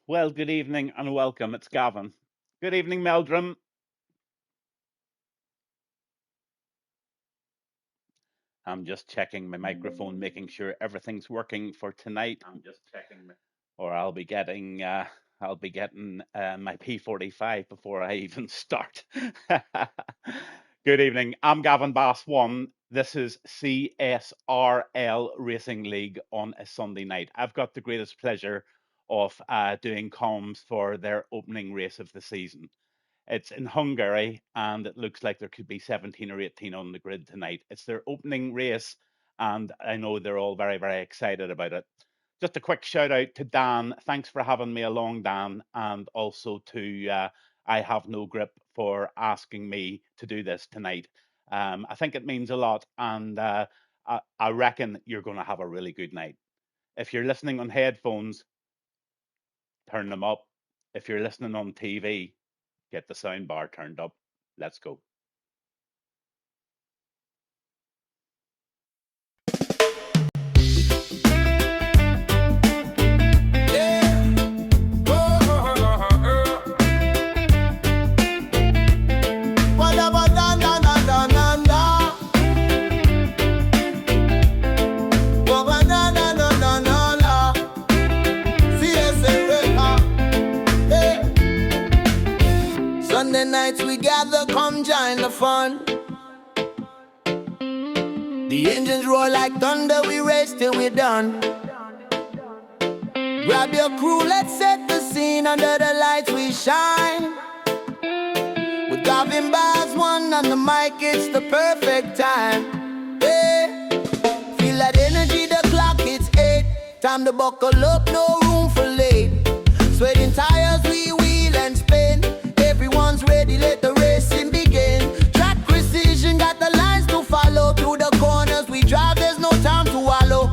Well, good evening and welcome. It's Gavin. Good evening, Meldrum. I'm just checking my microphone, making sure everything's working for tonight. Or I'll be getting my P45 before I even start. Good evening. I'm Gavinbass1. This is CSRL Racing League on a Sunday night. I've got the greatest pleasure of doing comms for their opening race of the season. It's in Hungary, and it looks like there could be 17 or 18 on the grid tonight. It's their opening race, and I know they're all very, very excited about it. Just a quick shout out to Dan. Thanks for having me along, Dan, and also to I Have No Grip for asking me to do this tonight. I think it means a lot, and I reckon you're going to have a really good night. If you're listening on headphones, turn them up. If you're listening on TV, get the sound bar turned up. Let's go. Sunday nights we gather, come join the fun. The engines roar like thunder, we race till we're done. Grab your crew, let's set the scene, under the lights we shine. With Gavinbass1 on the mic, it's the perfect time. Yeah. Feel that energy, the clock hits 8. Time to buckle up, no room for late. Sweating tires, we wheel and spin. Everyone's ready, let the racing begin. Track precision, got the lines to follow. Through the corners we drive, there's no time to wallow.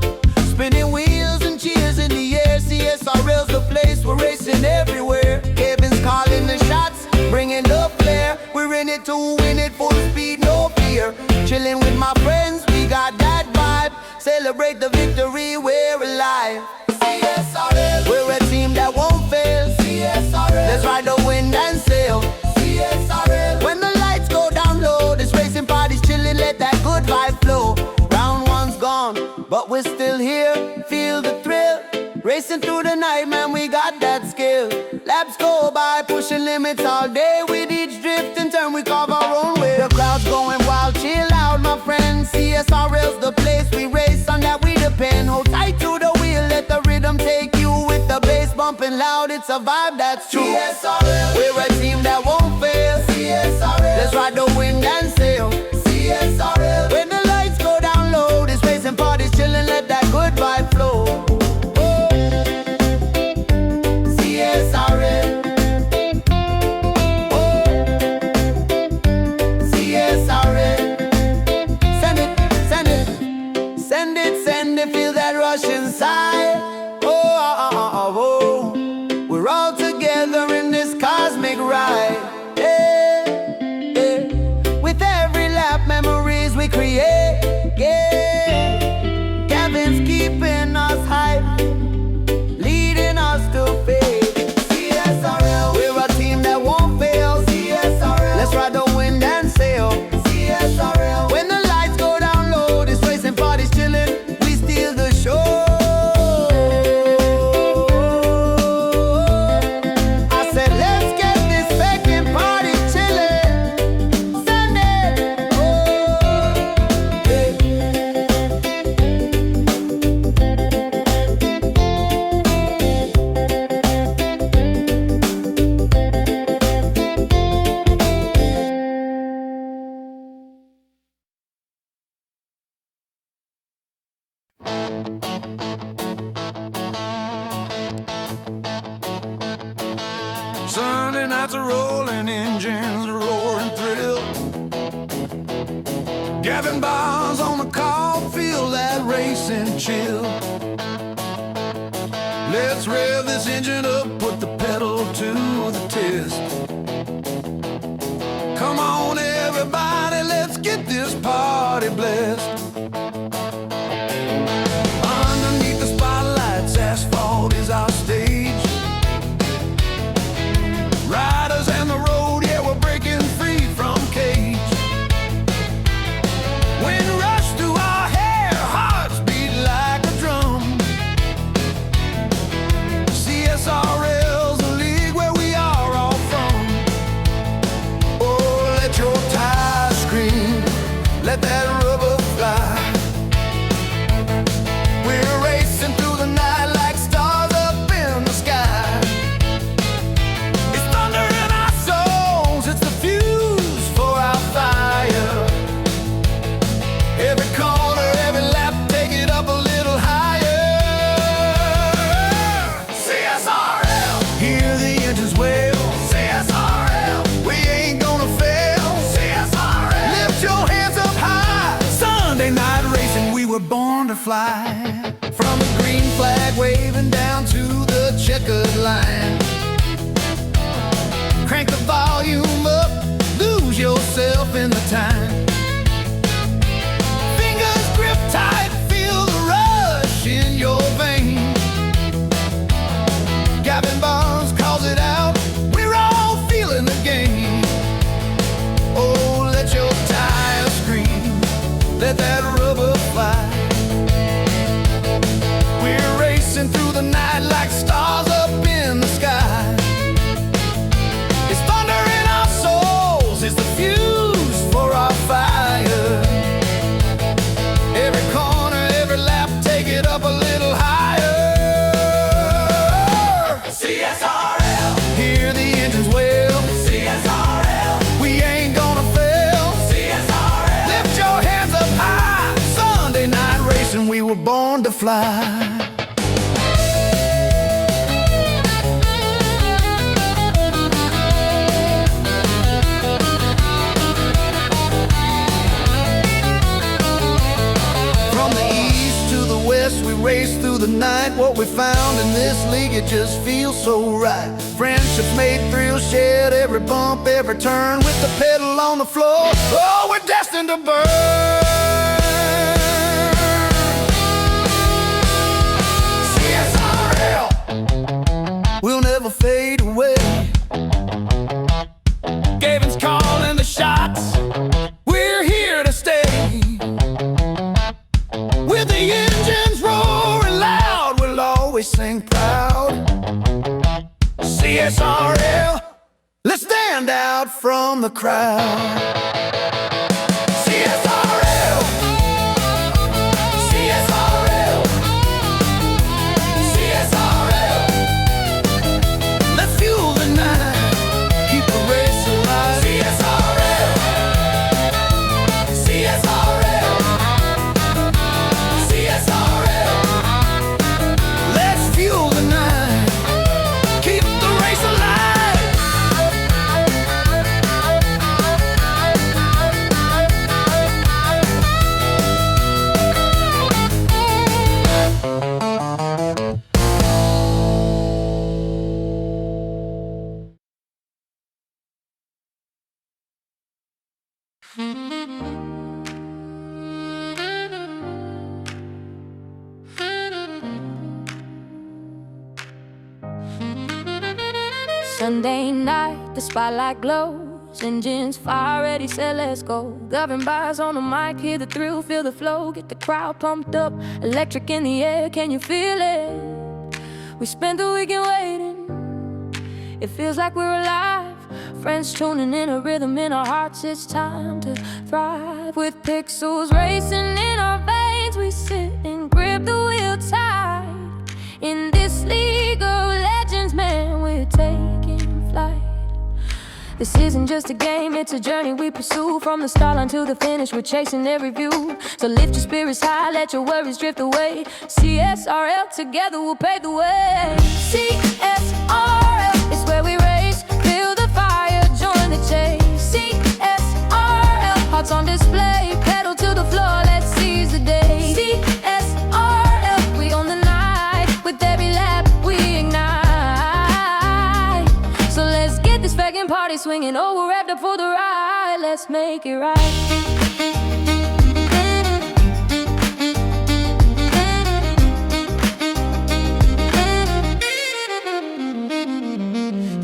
Spinning wheels and cheers in the air. CSRL's the place, we're racing everywhere. Kevin's calling the shots, bringing the flair. We're in it to win it, full speed, no fear. Chilling with my friends, we got that vibe. Celebrate the victory, we're alive. CSRL, we're a team that won't fail. CSRL, let's ride the wind and sail. CSRL, when the lights go down low, this racing party's chilling, let that good vibe flow. Round one's gone, but we're still here, feel the thrill. Racing through the night, man, we got that skill. Laps go by, pushing limits all day. With each drift and turn, we carve our own way. The crowd's going wild, chill out, my friends. CSRL's the place we race, on that we depend. Hold tight to the wheel, let the rhythm take you. With the bass bumping loud, it's a vibe that's true. CSRL, we're a team that won't fail. CSRL, let's ride the wind and sail. CSRL, when the lights go down low, this racing party's chilling, let that good vibe flow. Feel that rush inside. We're all together in this cosmic ride. Yeah, yeah. With every lap, memories we create. Yeah, Kevin's keeping us hype, leading us to faith. CSRL, we're a team that won't fail. CSRL, let's ride the wind and sail. CSRL, when the lights go down low, this racing party's chilling. Show. I said, let's get this fucking party chillin'. Send it. Oh, Sunday nights are rolling, engines a roaring thrill. Gavinbass on the call, feel that racing chill. Let's rev this engine up, put the pedal to the test. Come on everybody, let's get this party blessed. Underneath the spotlights, asphalt is our stage. fly. From the green flag waving down to the checkered line. Crank the volume up, lose yourself in the time. Fingers grip tight, feel the rush in your veins. Gavinbass calls it out, we're all feeling the game. Oh, let your tires scream, let that rubber fly. We're racing through the night like stars up in the sky. It's thunder in our souls, it's the fuse for our fire. Every corner, every lap, take it up a little higher. CSRL, hear the engines wail. CSRL, we ain't gonna fail. CSRL, lift your hands up high. Sunday night racing, we were born to fly. We race through the night. What we found in this league, it just feels so right. Friendships made, thrills shared, every bump, every turn, with the pedal on the floor. Oh, we're destined to burn. CSRL, we'll never fade away. Gavin's calling the shots, we're here to stay. With the engines roaring loud, we'll always sing proud. CSRL, let's stand out from the crowd. CSRL, CSRL, CSRL, let's fuel the night, keep the race alive. CSRL, CSRL, CSRL, let's fuel the night, keep the race alive. Sunday night, the spotlight glows, engines fire, ready, set, let's go. Gavinbass on the mic, hear the thrill, feel the flow, get the crowd pumped up, electric in the air, can you feel it? We spent the weekend waiting, it feels like we're alive. Friends tuning in, a rhythm in our hearts, it's time to thrive. With pixels racing in our veins, we sit and grip the wheel tight. In this league of legends, man, we're taking flight. This isn't just a game, it's a journey we pursue. From the start line to the finish, we're chasing every view. So lift your spirits high, let your worries drift away. CSRL, together we'll pave the way. CSRL is where we race, feel the fire, join the chase. CSRL, hearts on display, pedal to the floor, let's seize the day. CSRL, we own the night, with every lap we ignite. So let's get this fucking party swinging, oh, we're wrapped up for the ride, let's make it right.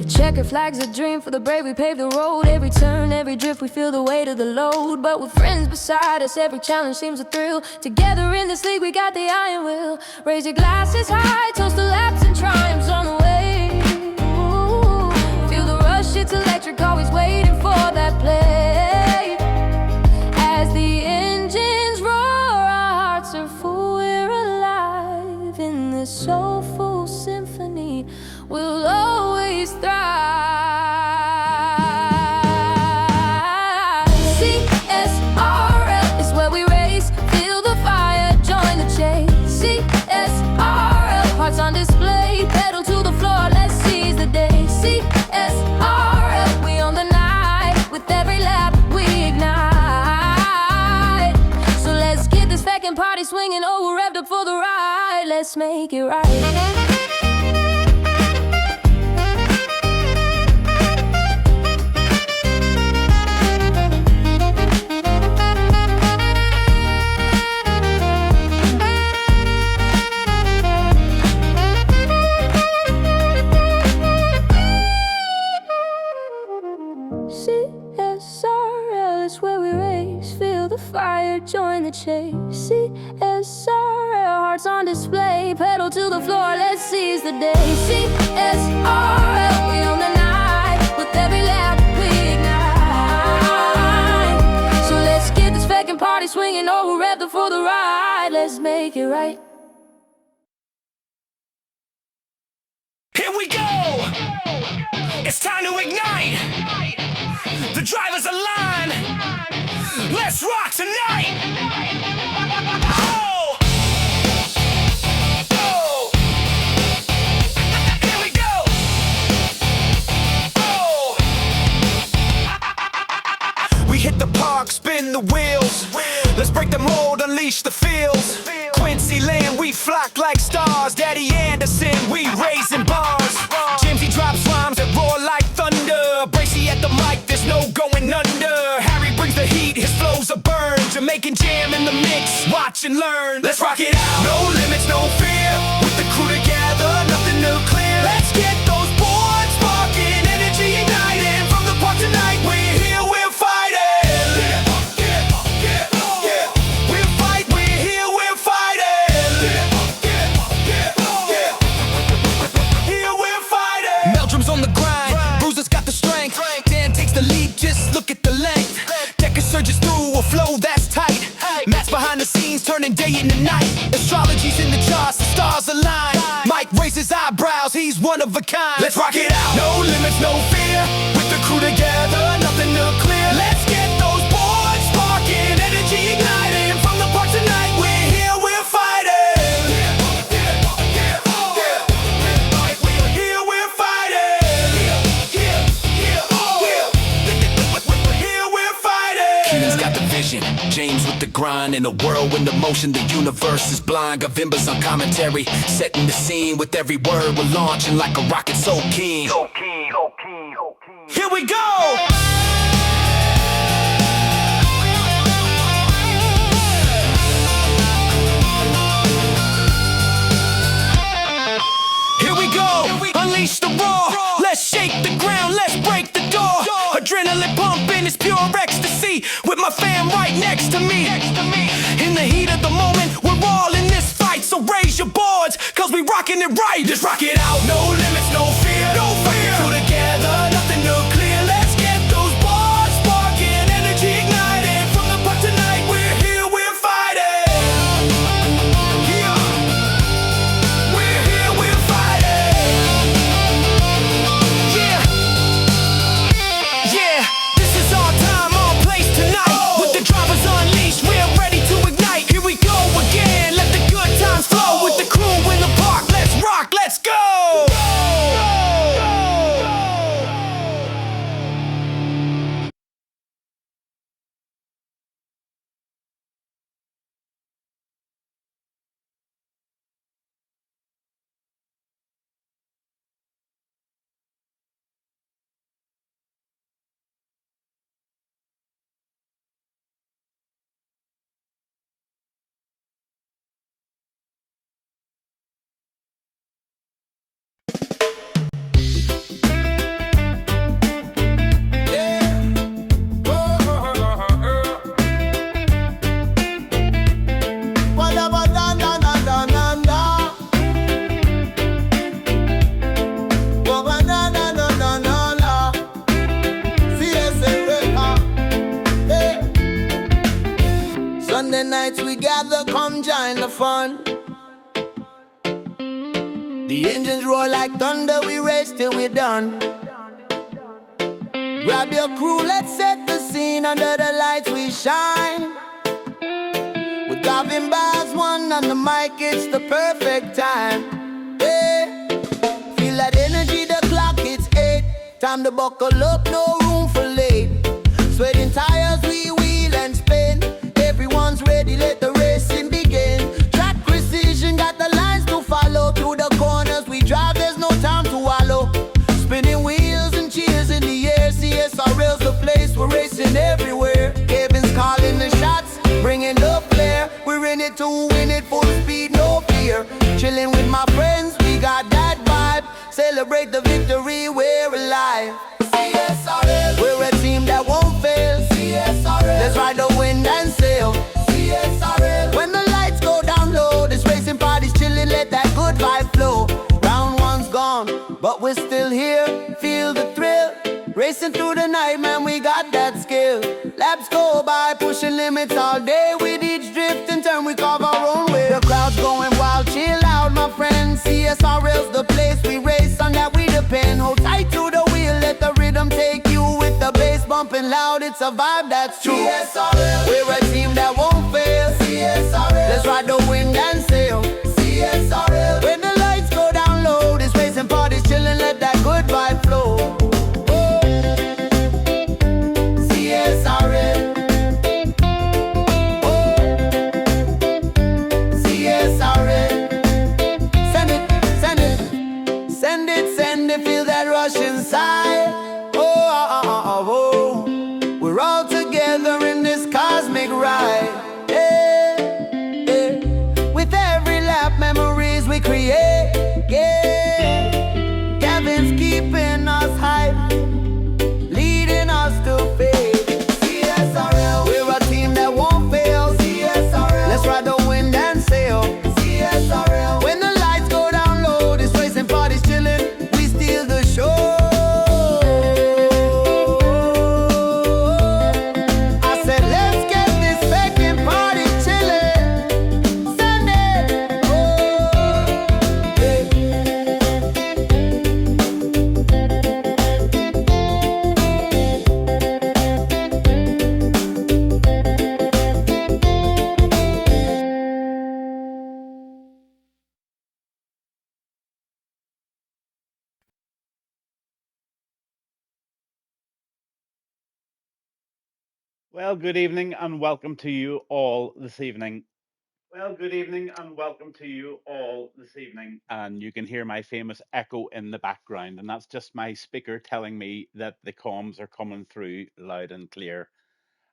Checkered flag's a dream for the brave, we pave the road. Every turn, every drift, we feel the weight of the load. But with friends beside us, every challenge seems a thrill. Together in this league, we got the iron will. Raise your glasses high, toast the laps and triumphs on the way. Ooh, feel the rush, it's electric, always waiting for that play. As the engines roar, our hearts are full, we're alive. In this soulful symphony, we'll always thrive. CSRL is where we race, feel the fire, join the chase. CSRL, hearts on display, pedal to the floor, let's seize the day. CSRL, we own the night, with every lap we ignite. So let's get this fucking party swinging, oh, we're revved make it right. CSRL is where we race, feel the fire, join the chase. CSRL, hearts on display, pedal to the floor, let's seize the day. CSRL, we own the night, with every lap we ignite. So let's get this feckin' party swinging, oh, we're ready for the ride, let's make it right. Here we go! It's time to ignite! The drivers align! Let's rock tonight! Oh! Oh! Here we go! Oh! We hit the park, spin the wheels. Let's break the mold, unleash the fields. Quincy Land, we flock like stars. Daddy Anderson, we raising bars. Jimsy drops rhymes that roar like thunder. Bracy at the mic, there's no going under. Harry brings the heat, his flows are burned. Jamaican jam in the mix, watch and learn. Let's rock it out. No limits, no fear. With the crew together, nothing nuclear. Let's get those boards sparking, energy igniting. From the park tonight, we're here, we're fighting. We're fight, we're here, we're fighting. Here we're fighting. Meldrum's on the grind, Bruiser's got the strength. Dan takes the lead, just look at the length. Decker surges through a flow that's tight. Matt's behind the scenes, turning day into night. Astrology's in the charts, the stars align. Mike raises eyebrows, he's one of a kind. Let's rock it out. No limits, no fear. With the crew together, nothing nuclear. Let's get those boards sparking, energy igniting. From the park tonight, we're here, we're fighting. Here we're fighting. Here we're fighting. Keenan's got the vision, James with the grind. In a whirlwind of motion, the universe is blind. Gavinbass on commentary, setting the scene. With every word, we're launching like a rocket so keen. Here we go! Here we go! Unleash the roar! Let's shake the ground, let's break the door! Adrenaline pumping, it's pure ecstasy. With my fam right next to me. In the heat of the moment, we're all in this fight. So raise your boards, cause we rocking it right. Just rock it out, no limits, no fear. No fear. Put together, nothing nuclear. Let's get those boards sparking, energy igniting. From the park tonight, we're here, we're fighting. Yeah. We're here, we're fighting. Yeah. Yeah. This is our time, our place tonight. With the drivers unleashed, we're ready to ignite. Here we go again, let the good times flow. With the crew in the park, let's rock, let's go. Sunday nights we gather, come join the fun. The engines roar like thunder, we race till we're done. Grab your crew, let's set the scene. Under the lights we shine. With Gavinbass1 on the mic, it's the perfect time. Yeah. Feel that energy, the clock, it's 8. Time to buckle up, no room for late. Sweating tires, we wheel and spin. Everyone's ready, let the racing begin. Track precision, got the lines to follow. victory, we're alive. CSRL, we're a team that won't fail. CSRL, let's ride the wind and sail. CSRL, when the lights go down low, this racing party's chilling, let that good vibe flow. Round one's gone, but we're still here, feel the thrill. Racing through the night, man, we got that skill. Laps go by, pushing limits all day. With each drift and turn, we carve our own way. The crowd's going wild, chill out, my friends. CSRL's the place we race, on that we depend. Hold tight to the wheel, let the rhythm take you. With the bass bumping loud, it's a vibe that's true. CSRL, we're a team that won't fail. CSRL, let's ride the wind and sail. CSRL, when the lights go down low, this racing party's chillin', let that good vibe flow. Inside, we're all together in this cosmic ride. With every lap, memories we create. Gavin's keeping us hype, leading us to faith. CSRL, we're a team that won't fail. CSRL, let's ride the wind and sail. CSRL, when the lights go down low, this racing party's chillin', we steal the show. Well, good evening and welcome to you all this evening. Well, good evening and welcome to you all this evening. And you can hear my famous echo in the background, and that's just my speaker telling me that the comms are coming through loud and clear.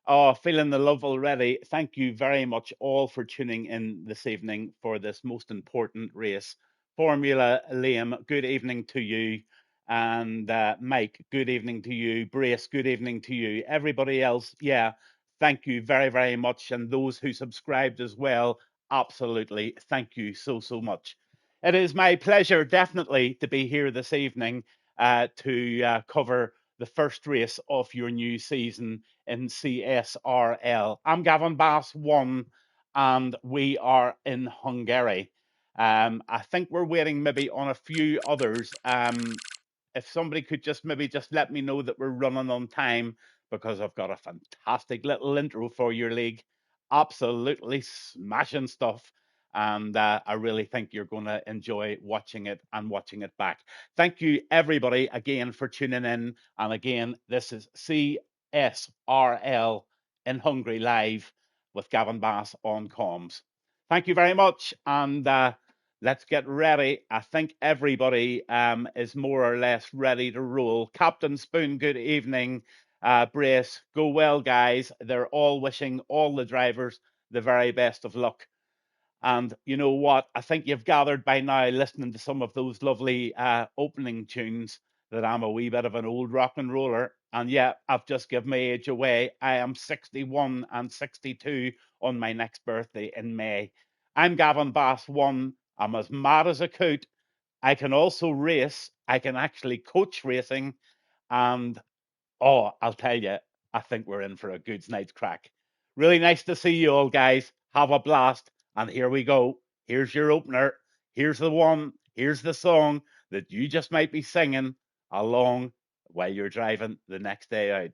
Oh, feeling the love already. Thank you very much all for tuning in this evening for this most important race. Formula Liam, good evening to you. And Mike, good evening to you. Brace, good evening to you. Everybody else, yeah, thank you very, very much. And those who subscribed as well, absolutely. Thank you so, so much. It is my pleasure, definitely, to be here this evening to cover the first race of your new season in CSRL. I'm Gavinbass1, and we are in Hungary. I think we're waiting maybe on a few others. If somebody could just maybe just let me know that we're running on time, because I've got a fantastic little intro for your league. Absolutely smashing stuff. And I really think you're going to enjoy watching it and watching it back. Thank you, everybody, again for tuning in. And again, this is CSRL in Hungary Live with Gavin Bass on comms. Thank you very much. And let's get ready. I think everybody is more or less ready to roll. Captain Spoon, good evening. Brace, go well, guys. They're all wishing all the drivers the very best of luck. And you know what? I think you've gathered by now, listening to some of those lovely opening tunes, that I'm a wee bit of an old rock and roller. And yeah, I've just given my age away. I am 61 and 62 on my next birthday in May. I'm Gavinbass1. I'm as mad as a coot. I can also race. I can actually coach racing. And oh, I'll tell you, I think we're in for a good night's crack. Really nice to see you all, guys. Have a blast. And here we go. Here's your opener. Here's the one. Here's the song that you just might be singing along while you're driving the next day out.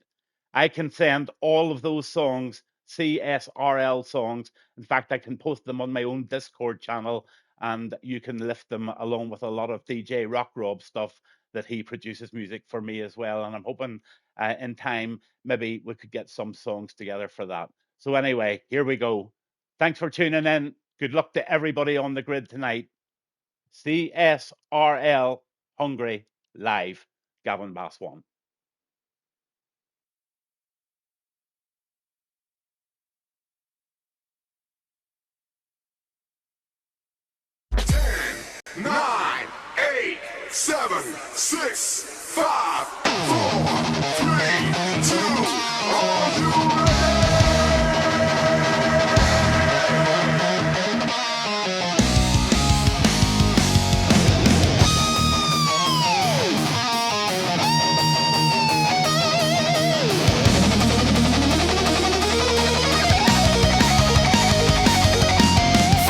I can send all of those songs, CSRL songs. In fact, I can post them on my own Discord channel, and you can lift them along with a lot of DJ Rock Rob stuff that he produces music for me as well. And I'm hoping in time, maybe we could get some songs together for that. So anyway, here we go. Thanks for tuning in. Good luck to everybody on the grid tonight. CSRL Hungary Live. Gavinbass1. 9, 8, 7, 6, 5, 4, 3, 2, are you ready?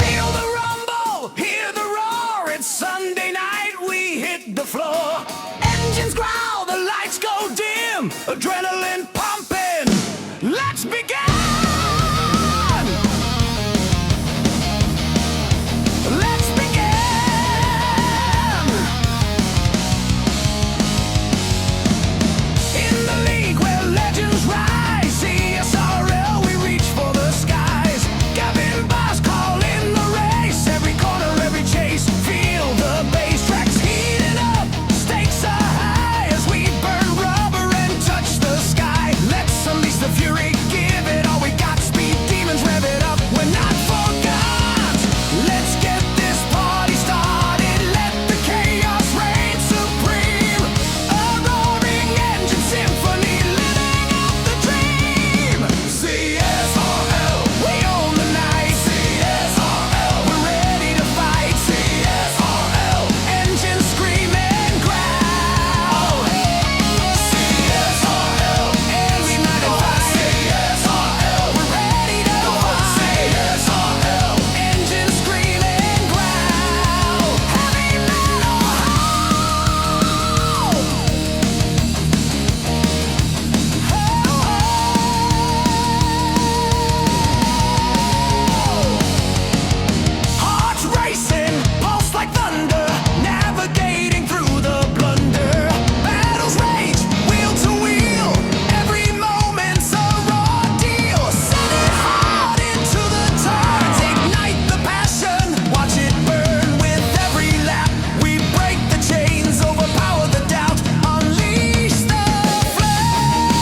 Feel the rumble, hear the roar. It's Sunday night, we hit the floor. Engines growl, the lights go dim. Adrenaline pumping. Let's begin. Let's begin. In the league where legends rise, CSRL, we reach for the skies. Gavinbass calling the race, every corner, every chase. Feel the bass tracks heating up, stakes are high as we burn rubber and touch the sky. Let's unleash the fury, give it all we got. Speed demons, rev it up, we're not forgot. Let's get this party started, let the chaos reign supreme. A roaring engine symphony, living out the dream. CSRL, we own the night. CSRL, we're ready to fight. CSRL, engines scream and growl. CSRL, and we might fight. CSRL, we're ready to fight. CSRL, engines scream and growl. Heavy metal hearts racing, pulse like thunder, navigating through the blunder. Battles rage, wheel to wheel, every moment's a raw deal. Set it hard into the turns, ignite the passion, watch it burn with every lap. We break the chains, overpower the doubt, unleash the flames.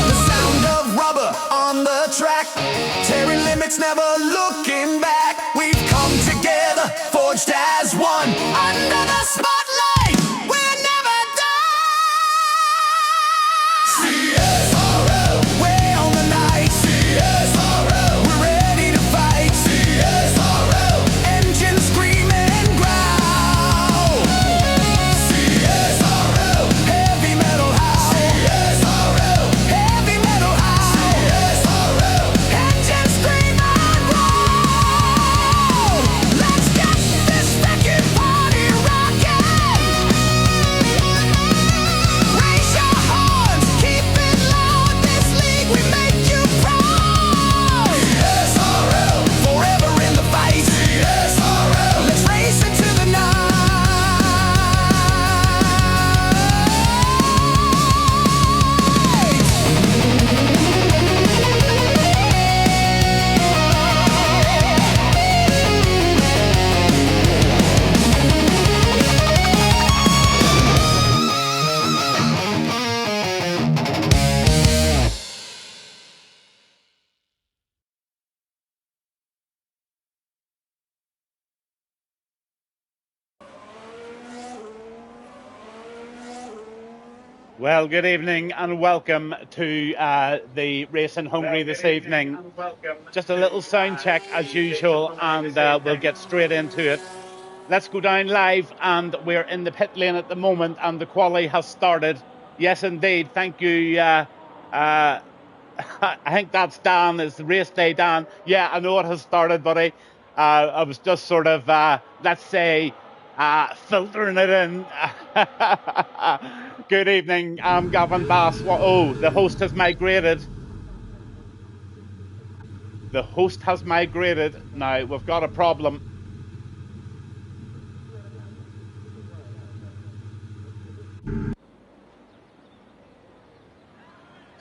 The sound of rubber on the track, tearing limits, never looking back. We've come together, forged as one. Under the spotlight, we're never done. CSRL, we're on the night. CSRL, we're ready to fight. CSRL, engines scream and growl. CSRL, heavy metal howl. CSRL, heavy metal howl. CSRL, engines scream and growl. Let's get this fucking party rocking. Raise your horns, keep it loud. This league, we make you proud. CSRL, forever in the fight. CSRL, let's race into the night. Well, good evening and welcome to the Race in Hungary this evening. Just a little sound check as usual, and we'll get straight into it. Let's go down live, and we're in the pit lane at the moment, and the quali has started. Yes, indeed. Thank you. I think that's Dan. It's the race day, Dan. Yeah, I know it has started, buddy. I was just sort of, let's say, filtering it in. Good evening, I'm Gavinbass1. Oh, the host has migrated. The host has migrated. Now, we've got a problem.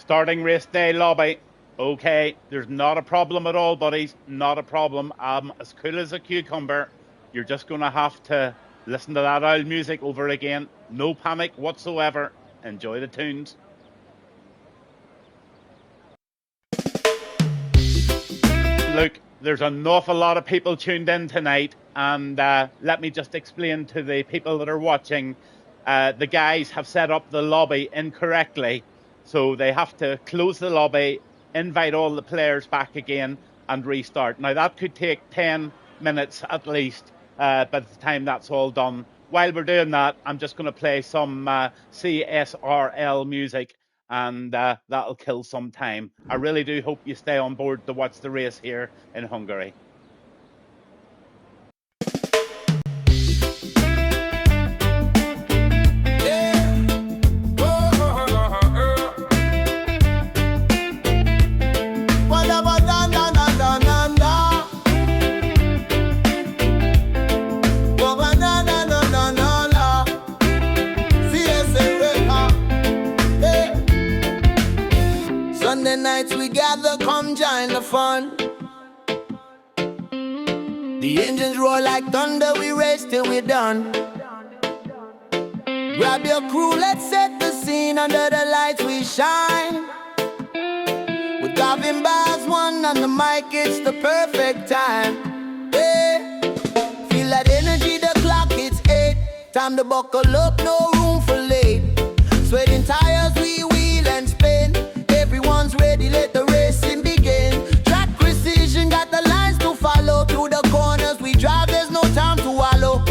Starting race day lobby. Okay, there's not a problem at all, buddies. Not a problem. I'm as cool as a cucumber. You're just going to have to listen to that old music over again. No panic whatsoever. Enjoy the tunes. Look, there's an awful lot of people tuned in tonight, and let me just explain to the people that are watching. The guys have set up the lobby incorrectly, so they have to close the lobby, invite all the players back again, and restart. Now, that could take 10 minutes at least by the time that's all done. While we're doing that, I'm just going to play some CSRL music, and that'll kill some time. I really do hope you stay on board to watch the race here in Hungary. Sunday nights we gather, come join the fun. The engines roar like thunder, we race till we're done. Grab your crew, let's set the scene. Under the lights we shine. With Gavinbass1 on the mic, it's the perfect time. Yeah. Feel that energy, the clock hits 8. Time to buckle up, no room for late. Sweating tires, we wheel and spin. Everyone's ready, let the racing begin. Track precision, got the lines to follow. Through the corners we drive, there's no time to wallow.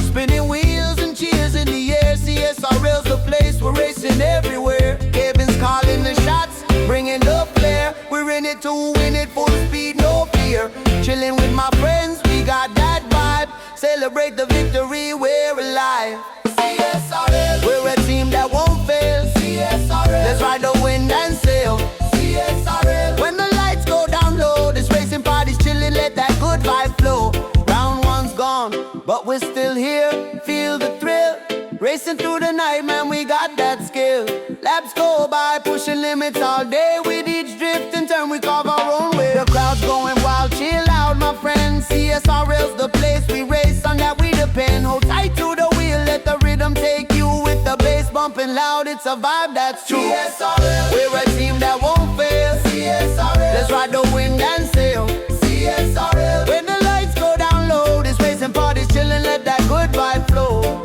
Spinning wheels and cheers in the air. CSRL's the place, we're racing everywhere. Kevin's calling the shots, bringing the flair. We're in it to win it, full speed, no fear. Chilling with my friends, we got that vibe. Celebrate the victory, we're alive. CSRL, we're a team that won't fail. CSRL, let's ride the wind and sail. CSRL, when the lights go down low, this racing party's chilling, let that good vibe flow. Round one's gone, but we're still here. Feel the thrill, racing through the night, man, we got that skill. Laps go by, pushing limits all day. With each drift and turn, we carve our own way. The crowd's going wild, chill out, my friends. CSRL's the place we race, on that we depend. Hold tight to the wheel, let the rhythm take you. With the bass bumping loud, it's a vibe that's true. CSRL, we're a team that won't fail. CSRL, let's ride the wind and sail. CSRL, when the lights go down low, this racing party's chillin', let that good vibe flow.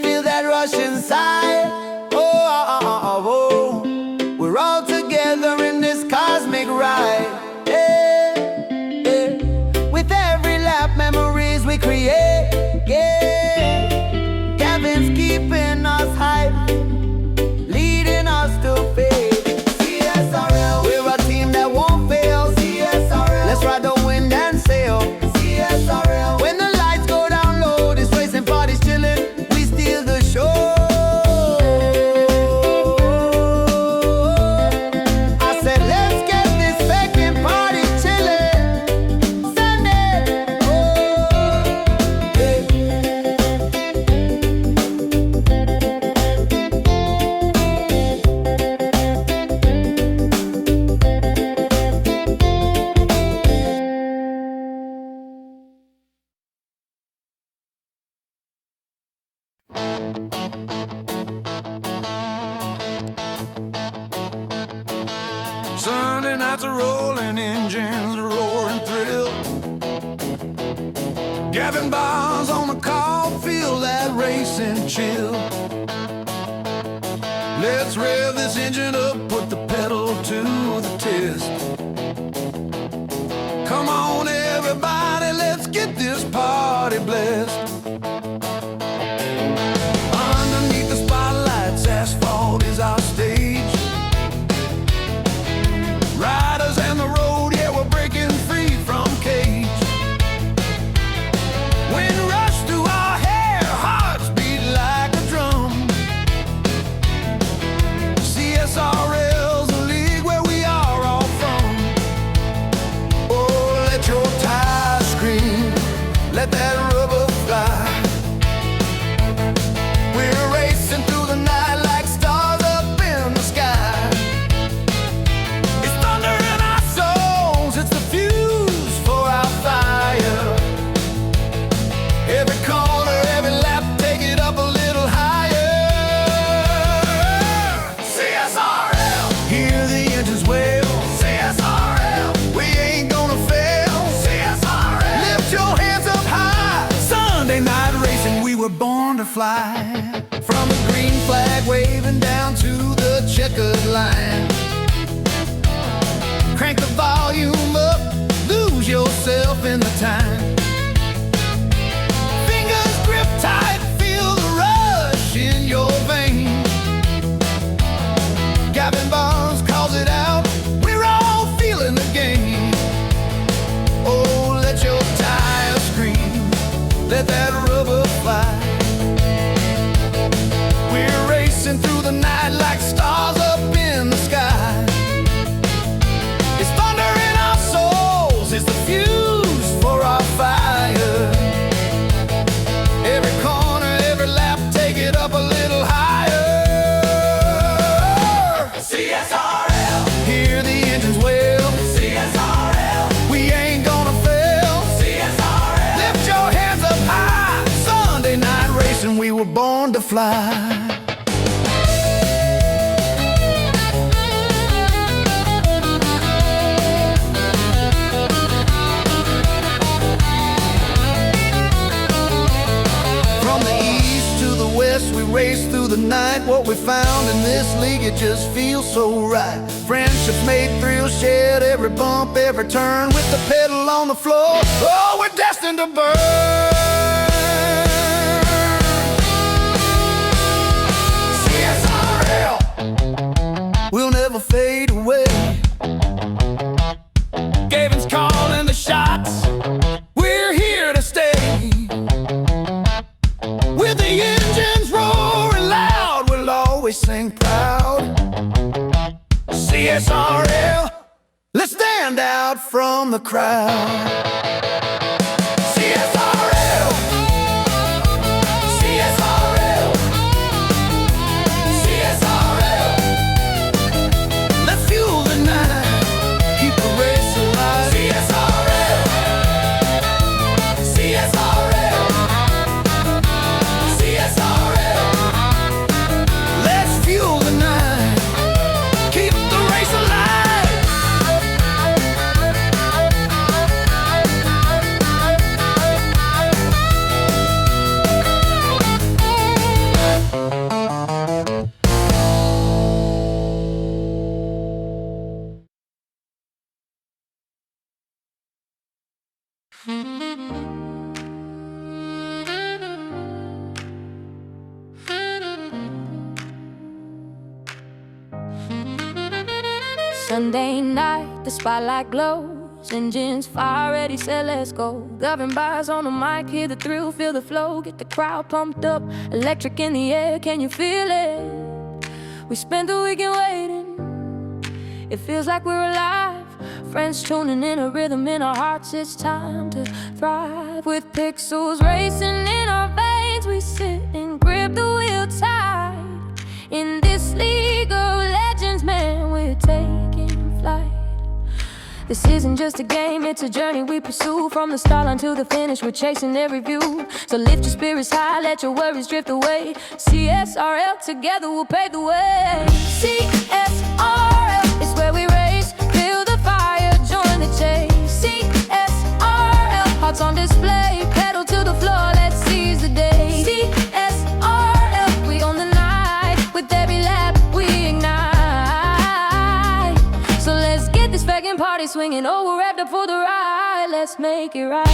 Feel that rush inside. We're all together in this cosmic ride. Yeah, yeah. With every lap, memories we create. Yeah, Gavin's keeping us hype, leading us to faith. CSRL, we're a team that won't fail. CSRL, let's ride the wind and sail. CSRL, when the lights go down low, this racing party's chilling. Sunday nights are rolling, engines a roaring thrill. Gavinbass on the call, feel that racing chill. Let's rev this engine up, put the pedal to the test. Come on everybody, let's get this party blessed. Underneath the spotlights, asphalt is our stage. Riders and the road, yeah, we're breaking free from cage. Wind rush through our hair, hearts beat like a drum. CSRL's the league where we are all from. fly. From the green flag waving down to the checkered line. Crank the volume up, lose yourself in the time. Fingers grip tight, feel the rush in your veins. Gavinbass calls it out, we're all feeling the game. Oh, let your tires scream, let that rubber fly. We're racing through the night like stars up in the sky. It's thunder in our souls, it's the fuse for our fire. Every corner, every lap, take it up a little higher. CSRL, hear the engines wail. CSRL, we ain't gonna fail. CSRL, lift your hands up high. Sunday night racing, we were born to fly. We race through the night. What we found in this league, it just feels so right. Friendships made, thrills shared, every bump, every turn, with the pedal on the floor. Oh, we're destined to burn. CSRL, we'll never fade away. Gavin's calling the shots, we're here to stay. With the engines roaring loud, we'll always sing proud. CSRL, let's stand out from the crowd. CSRL, CSRL, CSRL, let's fuel the night, keep the race alive. CSRL, CSRL, CSRL, let's fuel the night, keep the race alive. Sunday night, the spotlight glows, engines fire, ready, set, let's go. Gavinbass on the mic, hear the thrill, feel the flow, get the crowd pumped up, electric in the air, can you feel it? We spent the weekend waiting, it feels like we're alive. Friends tuning in, a rhythm in our hearts, it's time to thrive. With pixels racing in our veins, we sit and grip the wheel tight. In this league of legends, man, we're taking flight. This isn't just a game, it's a journey we pursue. From the start line to the finish, we're chasing every view. So lift your spirits high, let your worries drift away. CSRL, together we'll pave the way. CSRL is where we race, feel the fire, join the chase. CSRL, hearts on display, pedal to the floor, let's seize the day. CSRL, we own the night, with every lap we ignite. So let's get this fucking party swinging, oh, we're wrapped up for the ride, let's make it right.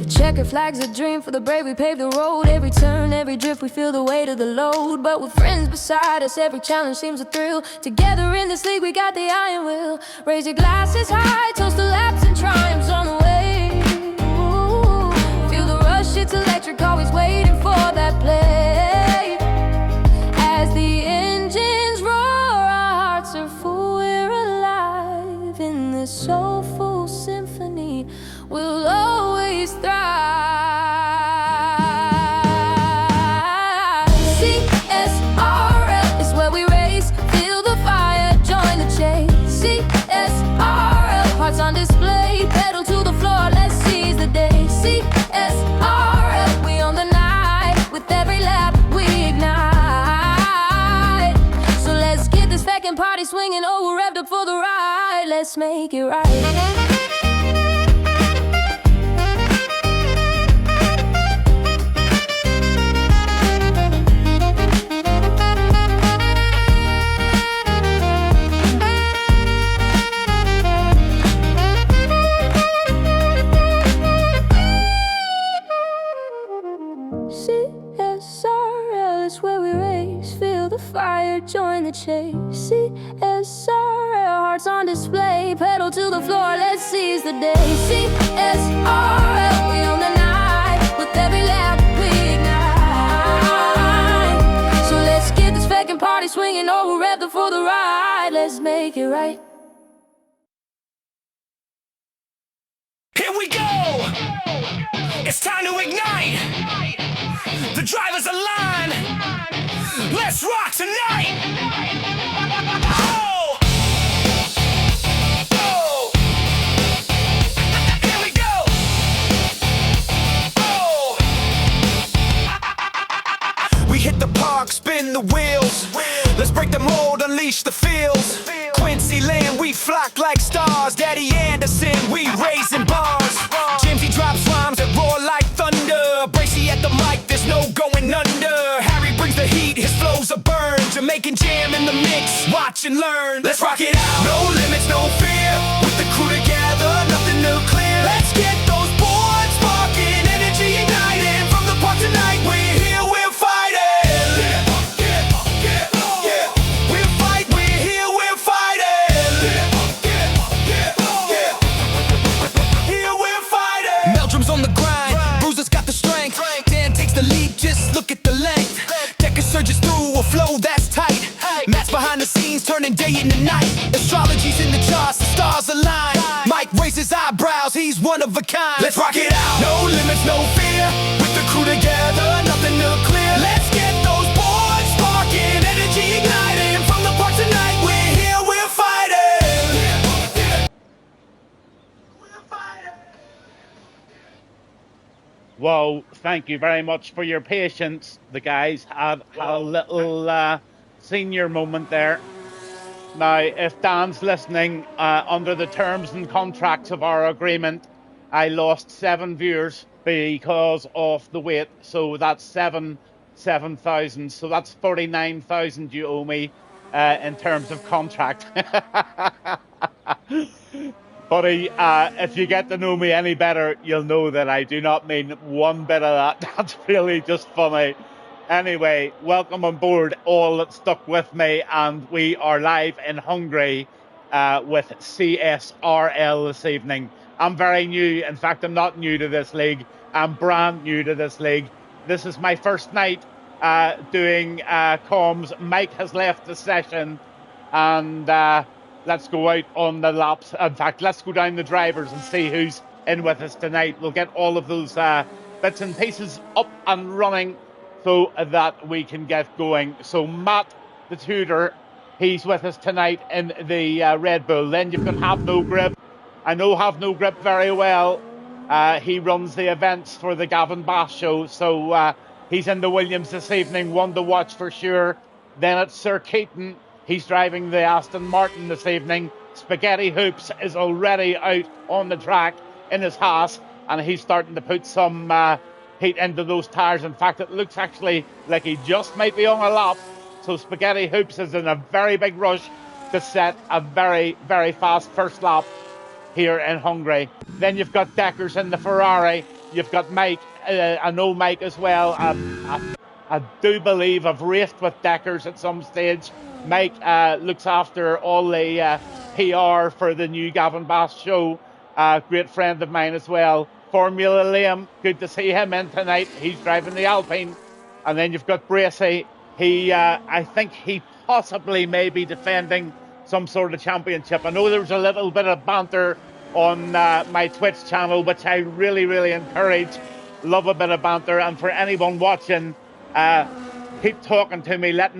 Checkered flag's a dream for the brave, we pave the road. Every turn, every drift, we feel the weight of the load. But with friends beside us, every challenge seems a thrill. Together in this league, we got the iron will. Raise your glasses high, toast the laps and triumphs on the way. Ooh, feel the rush, it's electric, always waiting for that play. As the engines roar, our hearts are full, we're alive. In this soulful symphony, we'll always thrive. CSRL is where we race, feel the fire, join the chase. CSRL, hearts on display, pedal to the floor, let's seize the day. CSRL, we own the night, with every lap we ignite. So let's get this fucking party swinging, oh, we're let's make it right. CSRL is where we race, feel the fire, join the chase. CSRL, hearts on display, pedal to the floor, let's seize the day. CSRL, we own the night, with every lap we ignite. So let's get this feckin' party swinging, oh, we're repped for the ride, let's make it right. Here we go! It's time to ignite! The drivers align! Let's rock tonight! Oh! Oh! Here we go! Oh! We hit the park, spin the wheels. Let's break the mold, unleash the fields. Quincy Land, we flock like stars. Daddy Anderson, we raising bars. Jimsy drops rhymes that roar like thunder. Bracy at the mic, there's no going under. Harry brings the heat, his flows are burn. Jamaican jam in the mix, watch and learn. Let's rock it out. No limits, no fear. With the crew together, nothing to clear. Let's get those boards sparking, energy igniting. From the park tonight, we're here, we're fighting. Look at the length. Decker surges through a flow that's tight. Matt's behind the scenes, turning day into night. Astrology's in the charts, the stars align. Mike raises eyebrows, he's one of a kind. Let's rock it out. No limits, no fear. With the crew together, nothing to clear. Let's get those boards sparking, energy igniting. From the park tonight, we're here, we're fighting. Whoa, thank you very much for your patience. The guys have a little senior moment there. Now, if Dan's listening, under the terms and contracts of our agreement, I lost 7 viewers because of the wait. So that's 7,000. So that's 49,000 you owe me in terms of contract. Buddy, if you get to know me any better, you'll know that I do not mean one bit of that. That's really just funny. Anyway, welcome on board all that stuck with me, and we are live in Hungary with CSRL this evening. I'm very new. In fact, I'm not new to this league. I'm brand new to this league. This is my first night doing comms. Mike has left the session, and let's go out on the laps. In fact, let's go down the drivers and see who's in with us tonight. We'll get all of those bits and pieces up and running so that we can get going. So Matt, the tutor, he's with us tonight in the Red Bull. Then you've got Have No Grip. I know Have No Grip very well. He runs the events for the Gavinbass show. So he's in the Williams this evening, one to watch for sure. Then it's Sir Keaton. He's driving the Aston Martin this evening. Spaghetti Hoops is already out on the track in his Haas, and he's starting to put some heat into those tyres. In fact, it looks actually like he just might be on a lap. So Spaghetti Hoops is in a very big rush to set a very, very fast first lap here in Hungary. Then you've got Deckers in the Ferrari. You've got Mike. I know Mike as well. I do believe I've raced with Deckers at some stage. Mike looks after all the PR for the new Gavinbass show. Great friend of mine as well. Formula Liam, good to see him in tonight. He's driving the Alpine. And then you've got Bracy. I think he possibly may be defending some sort of championship. I know there was a little bit of banter on my Twitch channel, which I really, really encourage. Love a bit of banter. And for anyone watching, keep talking to me, let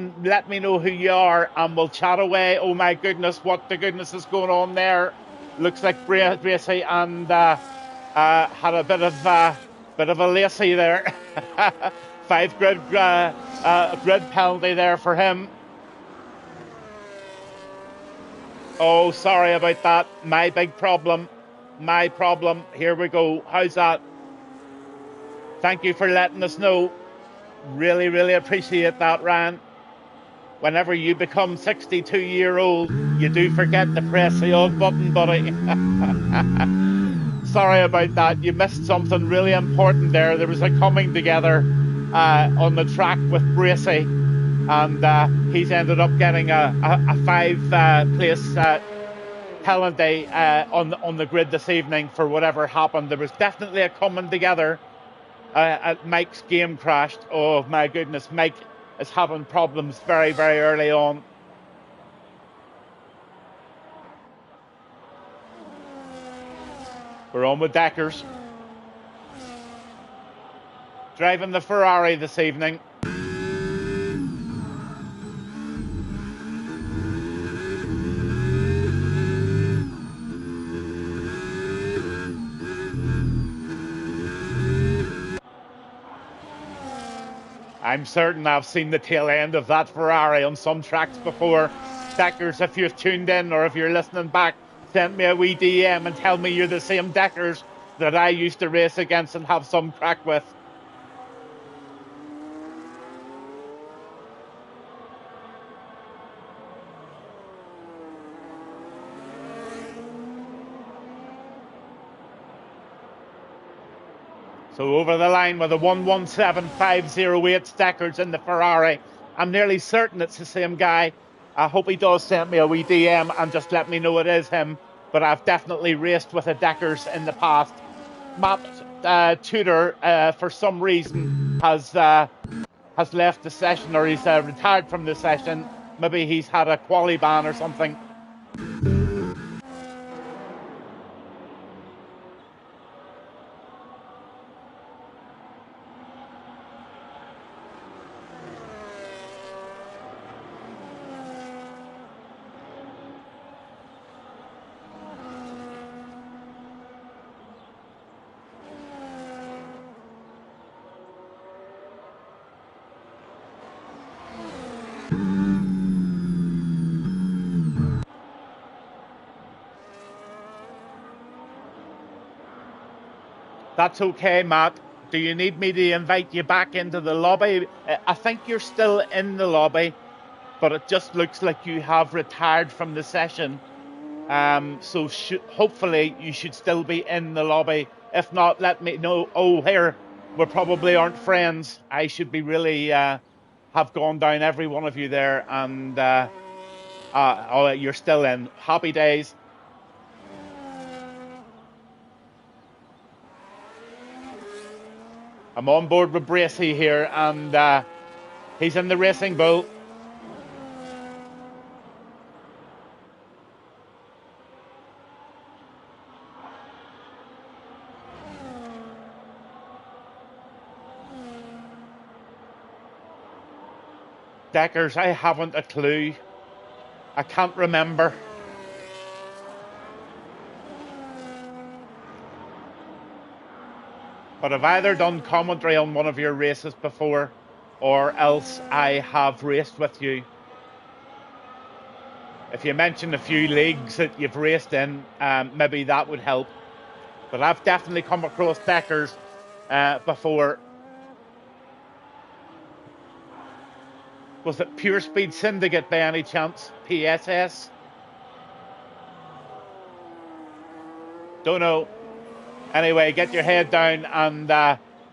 me know who you are, and we'll chat away. Oh my goodness, what the goodness is going on there? Looks like Bracy and had a bit of a lacy there. 5 grid penalty there for him. Oh, sorry about that. My big problem. My problem. Here we go. How's that? Thank you for letting us know. Really, really appreciate that, Ryan. Whenever you become 62-year-old, you do forget to press the on button, buddy. Sorry about that. You missed something really important there. There was a coming together on the track with Bracey, and he's ended up getting a five-place talent day on the grid this evening for whatever happened. There was definitely a coming together. Mike's game crashed. Oh my goodness, Mike is having problems very, very early on. We're on with Deckers. Driving the Ferrari this evening. I'm certain I've seen the tail end of that Ferrari on some tracks before. Deckers, if you've tuned in or if you're listening back, send me a wee DM and tell me you're the same Deckers that I used to race against and have some crack with. So over the line with a 1:17.508 Deckers in the Ferrari. I'm nearly certain it's the same guy. I hope he does send me a wee DM and just let me know it is him. But I've definitely raced with a Deckers in the past. Matt Tudor, for some reason, has left the session, or he's retired from the session. Maybe he's had a quali ban or something. That's okay, Matt. Do you need me to invite you back into the lobby? I think you're still in the lobby, but it just looks like you have retired from the session. So hopefully you should still be in the lobby. If not, let me know. Oh, here, we probably aren't friends. I should be really have gone down every one of you there, and oh, you're still in. Happy days. I'm on board with Bracey here, and he's in the Racing Bull. Deckers, I haven't a clue. I can't remember. But I've either done commentary on one of your races before, or else I have raced with you. If you mention a few leagues that you've raced in, maybe that would help. But I've definitely come across Deckers before. Was it Pure Speed Syndicate by any chance? PSS? Don't know. Anyway, get your head down and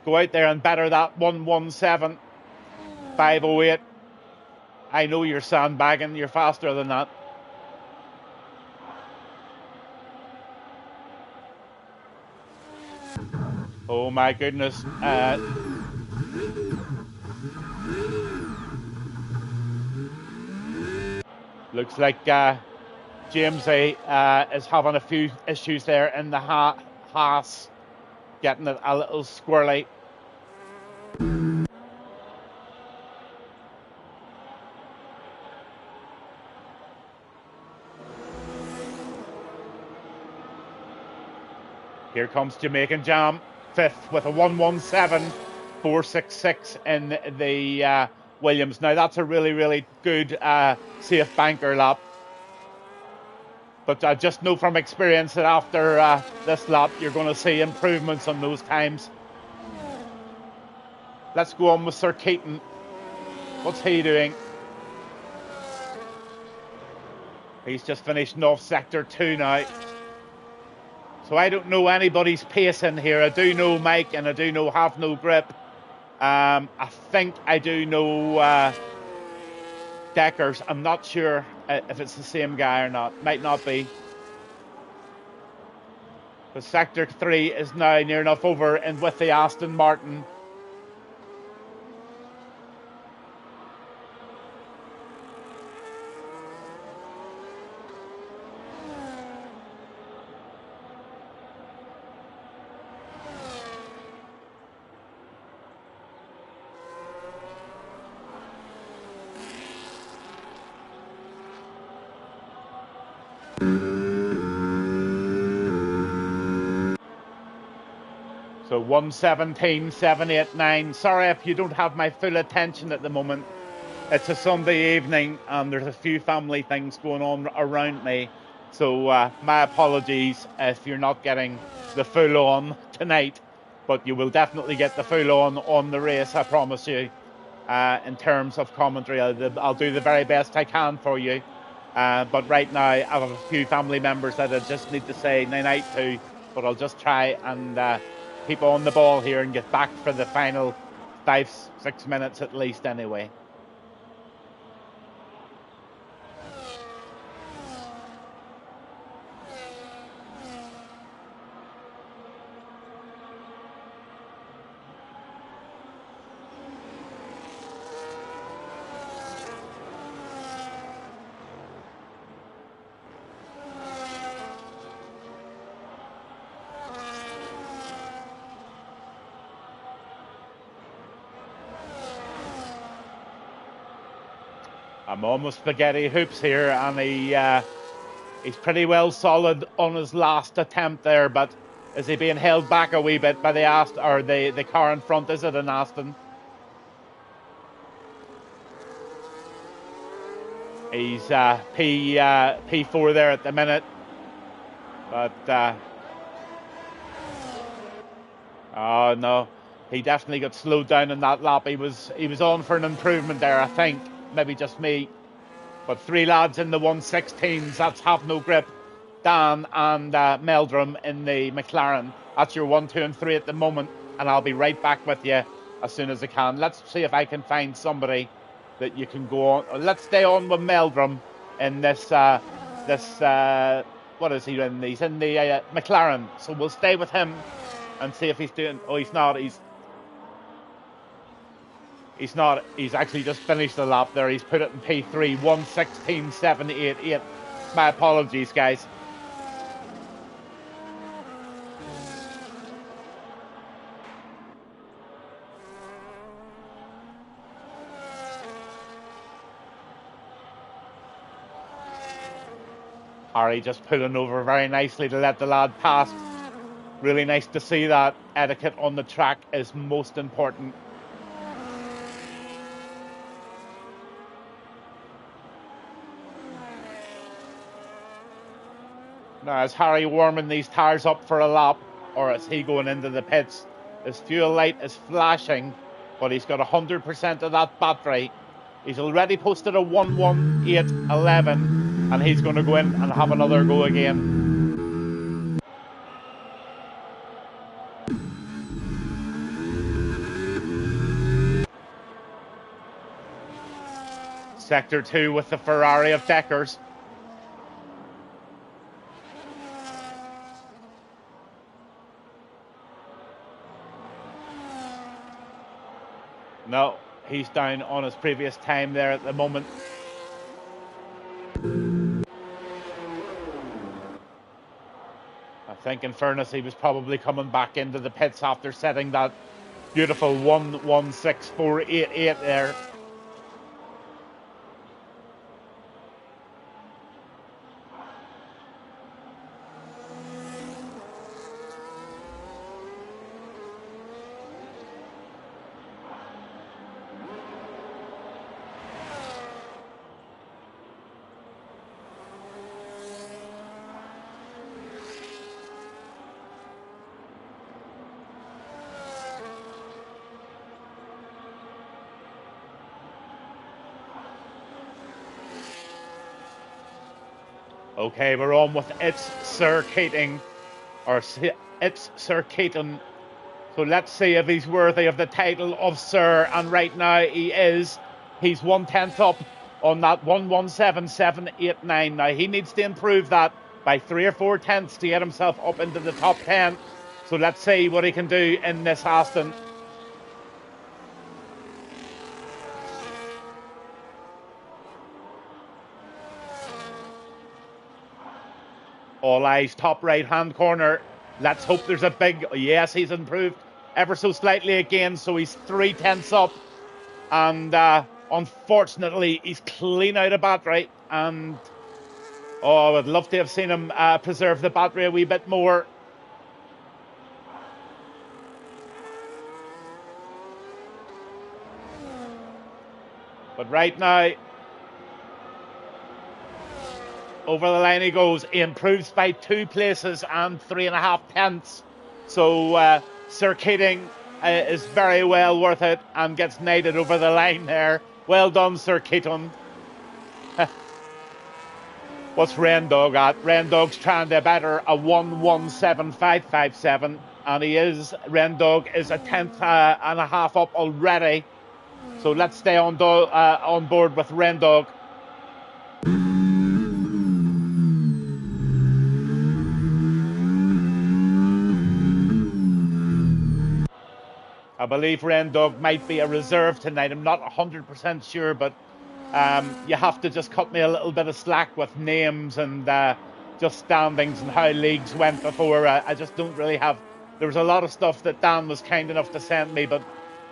go out there and better that 1:17.508. I know you're sandbagging. You're faster than that. Oh my goodness. Looks like James is having a few issues there in the Haas, getting it a little squirrely. Here comes Jamaican Jam, fifth with a 1:17.466 in the Williams. Now that's a really, really good safe banker lap. But I just know from experience that after this lap, you're going to see improvements on those times. Let's go on with Sir Keaton. What's he doing? He's just finishing off Sector 2 now. So I don't know anybody's pace in here. I do know Mike and I do know Have No Grip. I think I do know Deckers. I'm not sure if it's the same guy or not. Might not be. But Sector 3 is now near enough over and with the Aston Martin. So 1:17.789. Sorry if you don't have my full attention at the moment. It's a Sunday evening and there's a few family things going on around me. So my apologies if you're not getting the full on tonight, but you will definitely get the full on the race, I promise you. In terms of commentary, I'll do the very best I can for you. But right now, I have a few family members that I just need to say night to, but I'll just try and keep on the ball here and get back for the final 5-6 minutes at least anyway. I'm almost spaghetti hoops here, and he's pretty well solid on his last attempt there, but is he being held back a wee bit by the Aston or the car in front? Is it an Aston? He's P4 there at the minute, but oh no, he definitely got slowed down in that lap. He was on for an improvement there, I think, maybe just me. But three lads in the 116s, that's Have No Grip, Dan and Meldrum in the McLaren. That's your 1, 2 and 3 at the moment, and I'll be right back with you as soon as I can. Let's see if I can find somebody that you can go on. Let's stay on with Meldrum in this what is he in? He's in the McLaren, so we'll stay with him and see if he's doing. Oh, he's not. He's not. He's actually just finished the lap there. He's put it in P3, 1:16.788. My apologies, guys. Harry just pulling over very nicely to let the lad pass. Really nice to see that. Etiquette on the track is most important. Now, is Harry warming these tyres up for a lap, or is he going into the pits? His fuel light is flashing, but he's got 100% of that battery. He's already posted a 1:18.11, and he's going to go in and have another go again. Sector 2 with the Ferrari of Deckers. No, he's down on his previous time there at the moment. I think in fairness he was probably coming back into the pits after setting that beautiful 1:16.488 there. Okay, we're on with It's Sir Keating, or It's Sir Keaton. So let's see if he's worthy of the title of Sir. And right now he is. He's 1/10 up on that 1:17.789. Now he needs to improve that by 3 or 4 tenths to get himself up into the top 10. So let's see what he can do in this Aston. All eyes top right hand corner. Let's hope there's a big, yes, he's improved ever so slightly again. So he's 3 tenths up. And unfortunately, he's clean out of battery. And oh, I would love to have seen him preserve the battery a wee bit more. But right now, over the line he goes. He improves by 2 places and 3.5 tenths. So Sir Keating is very well worth it and gets knighted over the line there. Well done, Sir Keating. What's Rendog at? Rendog's trying to better a 1:17.557, and Rendog is a tenth and a half up already. So let's stay on board with Rendog. I believe Rendog might be a reserve tonight. I'm not 100% sure, but you have to just cut me a little bit of slack with names and just standings and how leagues went before. I just don't really have... There was a lot of stuff that Dan was kind enough to send me, but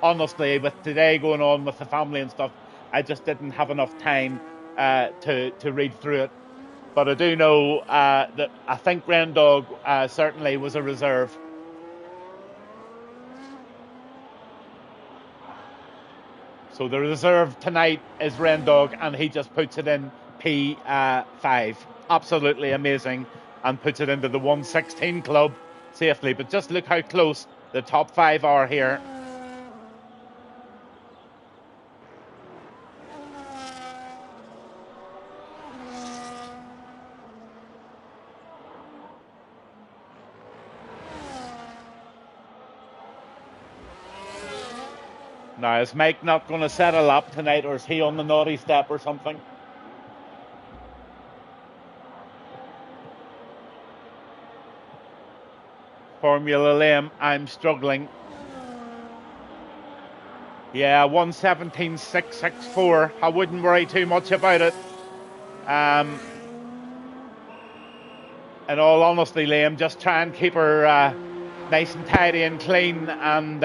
honestly, with today going on with the family and stuff, I just didn't have enough time to read through it. But I do know that I think Rendog certainly was a reserve. So the reserve tonight is Rendog, and he just puts it in P5. Absolutely amazing, and puts it into the 1:16 club safely. But just look how close the top 5 are here. Now, is Mike not going to settle up tonight, or is he on the naughty step or something? Formula Lame, I'm struggling. Yeah, 1:17.664. I wouldn't worry too much about it. In all honesty, Liam, just try and keep her nice and tidy and clean, and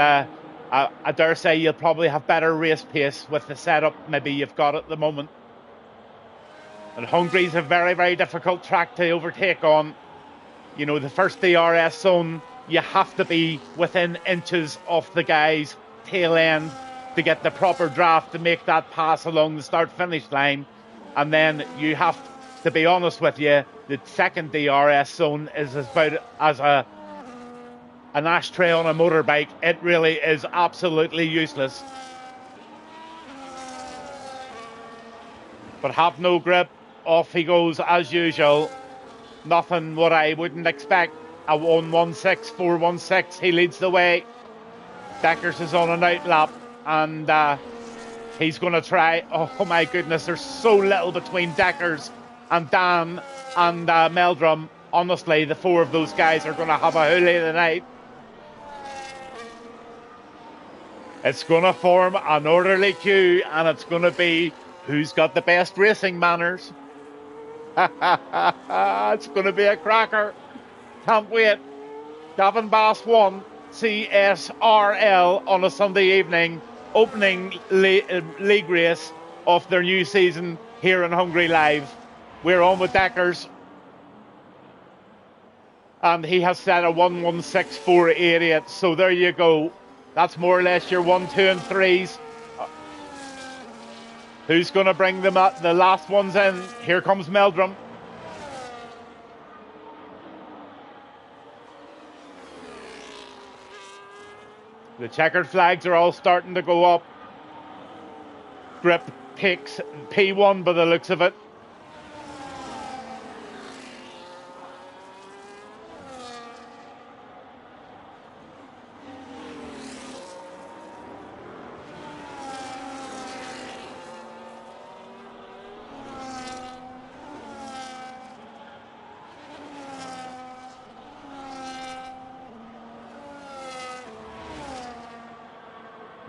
I dare say you'll probably have better race pace with the setup maybe you've got at the moment. And Hungary's a very, very difficult track to overtake on. You know, the first DRS zone, you have to be within inches of the guy's tail end to get the proper draft to make that pass along the start-finish line. And then you have, to be honest with you, the second DRS zone is about as an ashtray on a motorbike. It really is absolutely useless. But have no grip. Off he goes as usual. Nothing what I wouldn't expect. A 1:16.416. He leads the way. Deckers is on an outlap, and he's going to try. Oh my goodness, there's so little between Deckers and Dan and Meldrum. Honestly, the 4 of those guys are going to have a hoolie tonight. It's going to form an orderly queue, and it's going to be who's got the best racing manners. It's going to be a cracker. Can't wait. Gavinbass1, CSRL on a Sunday evening, opening league race of their new season here in Hungary Live. We're on with Deckers, and he has set a 1:16.488. So there you go. That's more or less your 1, 2, and 3s. Who's going to bring them up? The last ones in. Here comes Meldrum. The checkered flags are all starting to go up. Grip picks P1 by the looks of it.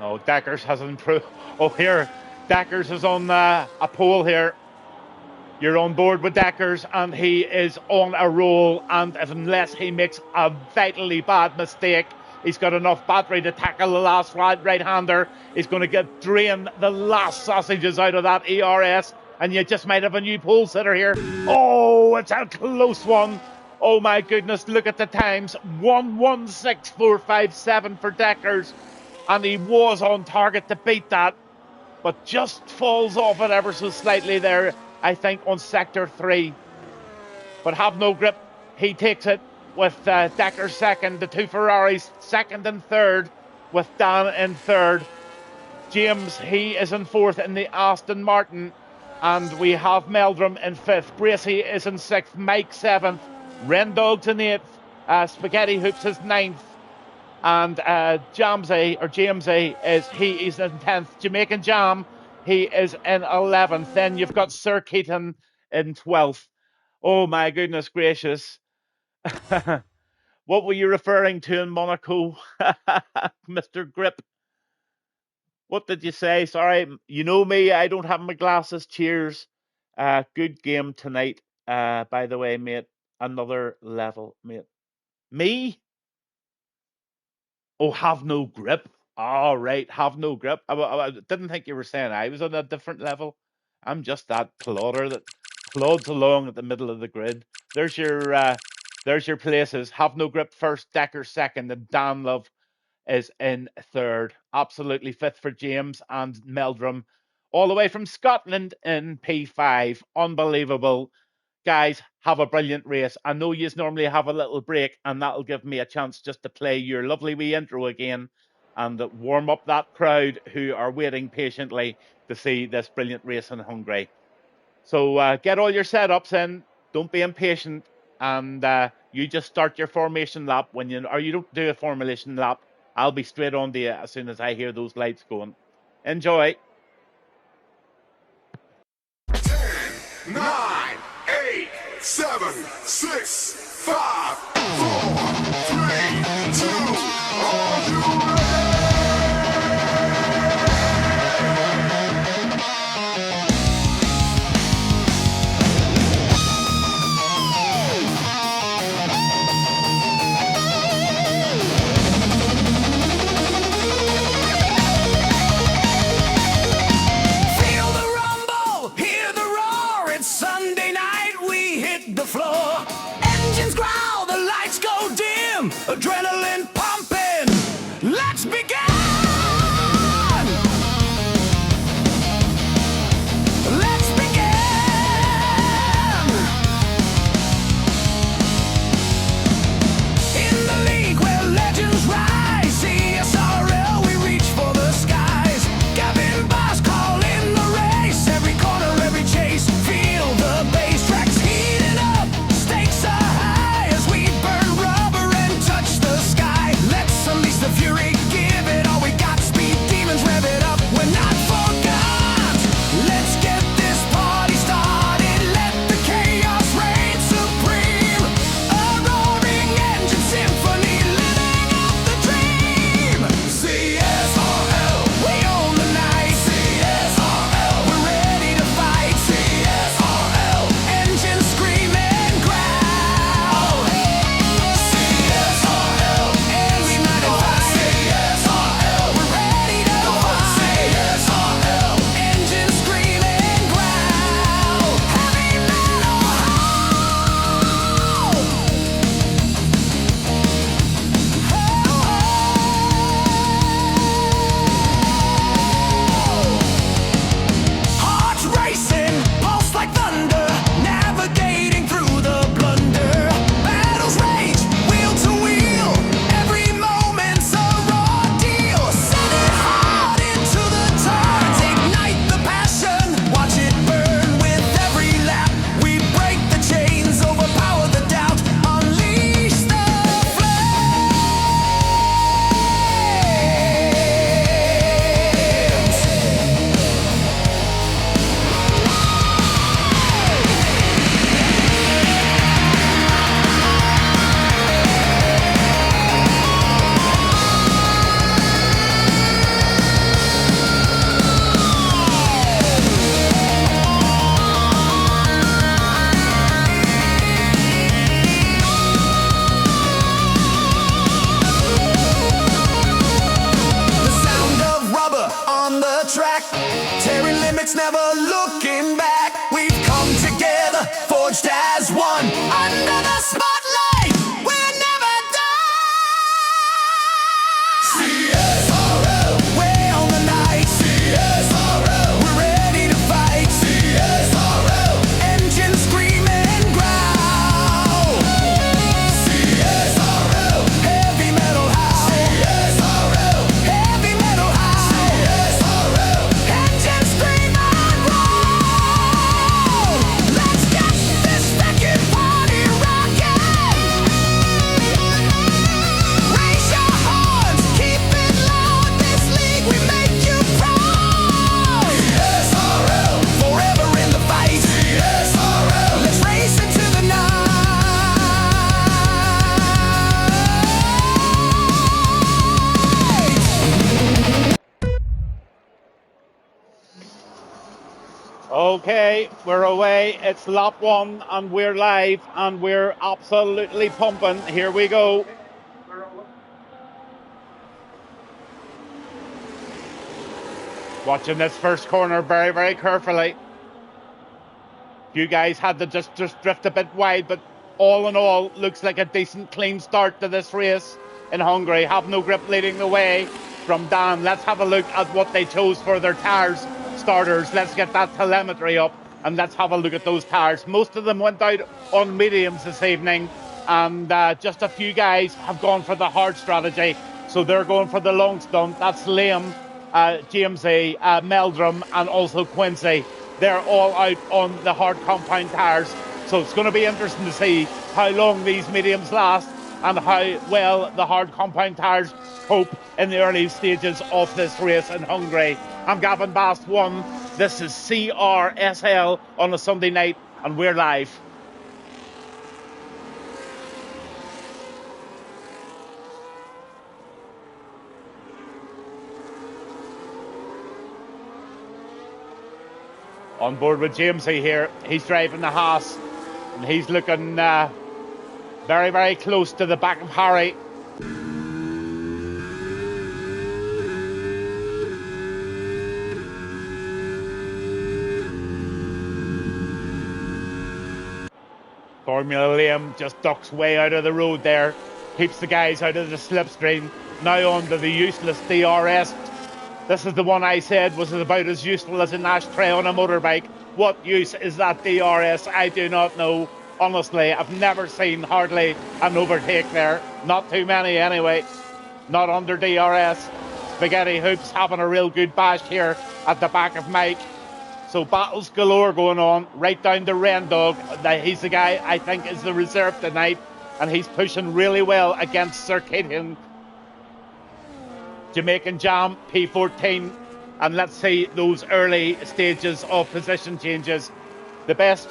Oh, Deckers has improved. Oh, here, Deckers is on a pole here. You're on board with Deckers, and he is on a roll. And unless he makes a vitally bad mistake, he's got enough battery to tackle the last right-hander. He's going to drain the last sausages out of that ERS, and you just might have a new pole sitter here. Oh, it's a close one. Oh my goodness, look at the times. 1:16.457 for Deckers, and he was on target to beat that, but just falls off it ever so slightly there, I think, on sector 3. But Have No Grip, he takes it with Decker second, the two Ferraris second and third, with Dan in third. James, he is in fourth in the Aston Martin, and we have Meldrum in fifth. Bracey is in sixth, Mike seventh, Rendog's in eighth, Spaghetti Hoops is ninth, and Jamesy is in 10th. Jamaican Jam, he is in 11th. Then you've got Sir Keaton in 12th. Oh my goodness gracious. What were you referring to in Monaco, Mr. Grip? What did you say? Sorry, you know me, I don't have my glasses. Cheers. Good game tonight, by the way, mate. Another level, mate. Me? Oh, Have No Grip. All right, Have No Grip. I didn't think you were saying I was on a different level. I'm just that plodder that plods along at the middle of the grid. There's your places. Have No Grip first, Decker second, and Dan Love is in third. Absolutely fifth for James and Meldrum, all the way from Scotland in P5. Unbelievable. Guys, have a brilliant race. I know you normally have a little break, and that'll give me a chance just to play your lovely wee intro again and warm up that crowd who are waiting patiently to see this brilliant race in Hungary. So get all your setups in. Don't be impatient, and you just start your formation lap you don't do a formation lap. I'll be straight on to you as soon as I hear those lights going. Enjoy. 10, 9, 8, 7, 6, 5, 4, 3, 2, are you ready? Feel the rumble, hear the roar. It's Sunday night, we hit the floor. Engines growl, the lights go dim. Adrenaline pumping. Let's begin. Let's begin. In the league where legends rise, CSRL, we reach for the skies. Gavinbass calling the race. Every corner, every chase. Feel the bass, tracks heating up. Stakes are high as we burn rubber and touch the sky. Let's unleash the fury, give it never looking back. We've come together, forged as one. Under the spotlight, we're never done. CSRL, we're on the night. CSRL, we're ready to fight. CSRL, engines scream and growl. CSRL, heavy metal howl. CSRL, heavy metal howl. CSRL, engines scream and roll. Let's get this fucking party rocking. Raise your horns, keep it loud. This league we make you proud. CSRL, forever in the fight. CSRL, let's race into the night. Okay, we're away. It's lap 1 and we're live and we're absolutely pumping. Here we go. Watching this first corner very, very carefully. You guys had to just drift a bit wide, but all in all, looks like a decent, clean start to this race in Hungary. Have no grip leading the way from Dan. Let's have a look at what they chose for their tyres starters. Let's get that telemetry up and let's have a look at those tyres. Most of them went out on mediums this evening, and just a few guys have gone for the hard strategy. So they're going for the long stunt. That's Liam, Jamesy, Meldrum, and also Quincy. They're all out on the hard compound tyres. So it's going to be interesting to see how long these mediums last and how well the hard compound tyres cope in the early stages of this race in Hungary. I'm Gavinbass1. This is CSRL on a Sunday night, and we're live. On board with Jamesy here. He's driving the Haas, and he's looking very, very close to the back of Harry. Formula Liam just ducks way out of the road there, keeps the guys out of the slipstream. Now on to the useless DRS. This is the one I said was about as useful as an ashtray on a motorbike. What use is that DRS? I do not know. Honestly, I've never seen hardly an overtake there. Not too many anyway. Not under DRS. Spaghetti Hoops having a real good bash here at the back of Mike. So battles galore going on, right down to Ren Dog. He's the guy I think is the reserve tonight, and he's pushing really well against Circadian. Jamaican Jam, P14, and let's see those early stages of position changes. The best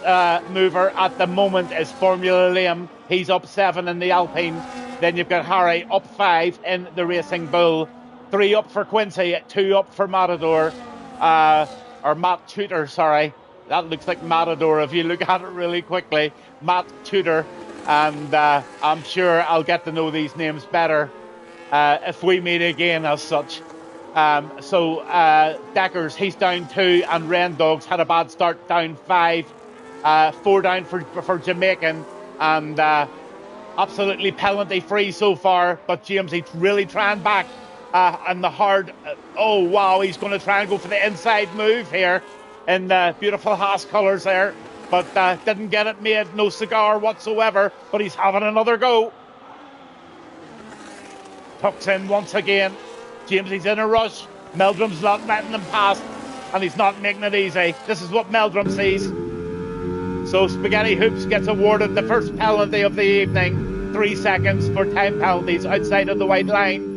mover at the moment is Formula Liam. He's up 7 in the Alpine. Then you've got Harry up 5 in the Racing Bull. 3 up for Quincy, 2 up for Matador. Or Matt Tudor, sorry. That looks like Matador if you look at it really quickly. Matt Tudor. And I'm sure I'll get to know these names better if we meet again as such. Deckers, he's down 2, and Ren Dogs had a bad start, down 5. 4 down for Jamaican, and absolutely penalty free so far, but James, he's really trying back. And the hard, oh wow, he's going to try and go for the inside move here in the beautiful Haas colours there, but didn't get it made, no cigar whatsoever, but he's having another go. Tucks in once again. James, he's in a rush. Meldrum's not letting him past, and he's not making it easy. This is what Meldrum sees. So Spaghetti Hoops gets awarded the first penalty of the evening. 3 seconds for time penalties outside of the white line.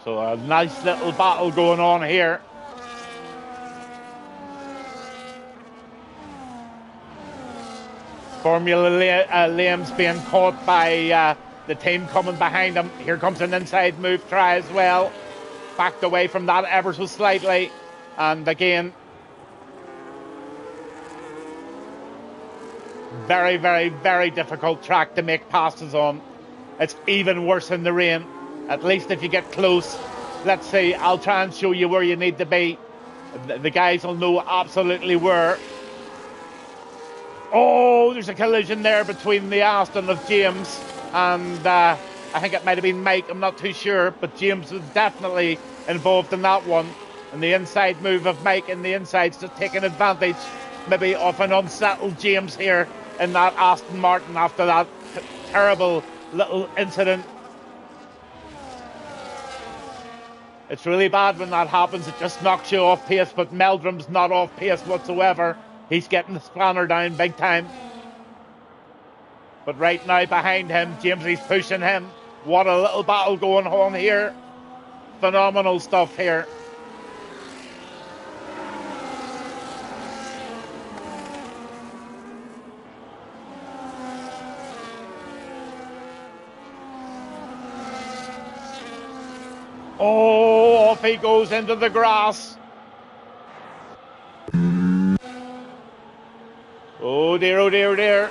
So a nice little battle going on here. Formula Liam's being caught by the team coming behind him. Here comes an inside move try as well. Backed away from that ever so slightly. And again, Very, very, very difficult track to make passes on. It's even worse in the rain. At least if you get close, let's see, I'll try and show you where you need to be. The guys will know absolutely where. Oh, there's a collision there between the Aston of James and I think it might have been Mike, I'm not too sure, but James was definitely involved in that one. And the inside move of Mike and the inside's just taking advantage maybe of an unsettled James here in that Aston Martin after that terrible little incident. It's really bad when that happens. It just knocks you off pace, but Meldrum's not off pace whatsoever. He's getting the spanner down big time. But right now behind him, Jamesy's pushing him. What a little battle going on here. Phenomenal stuff here. Oh, off he goes into the grass. Oh dear, oh dear, oh dear.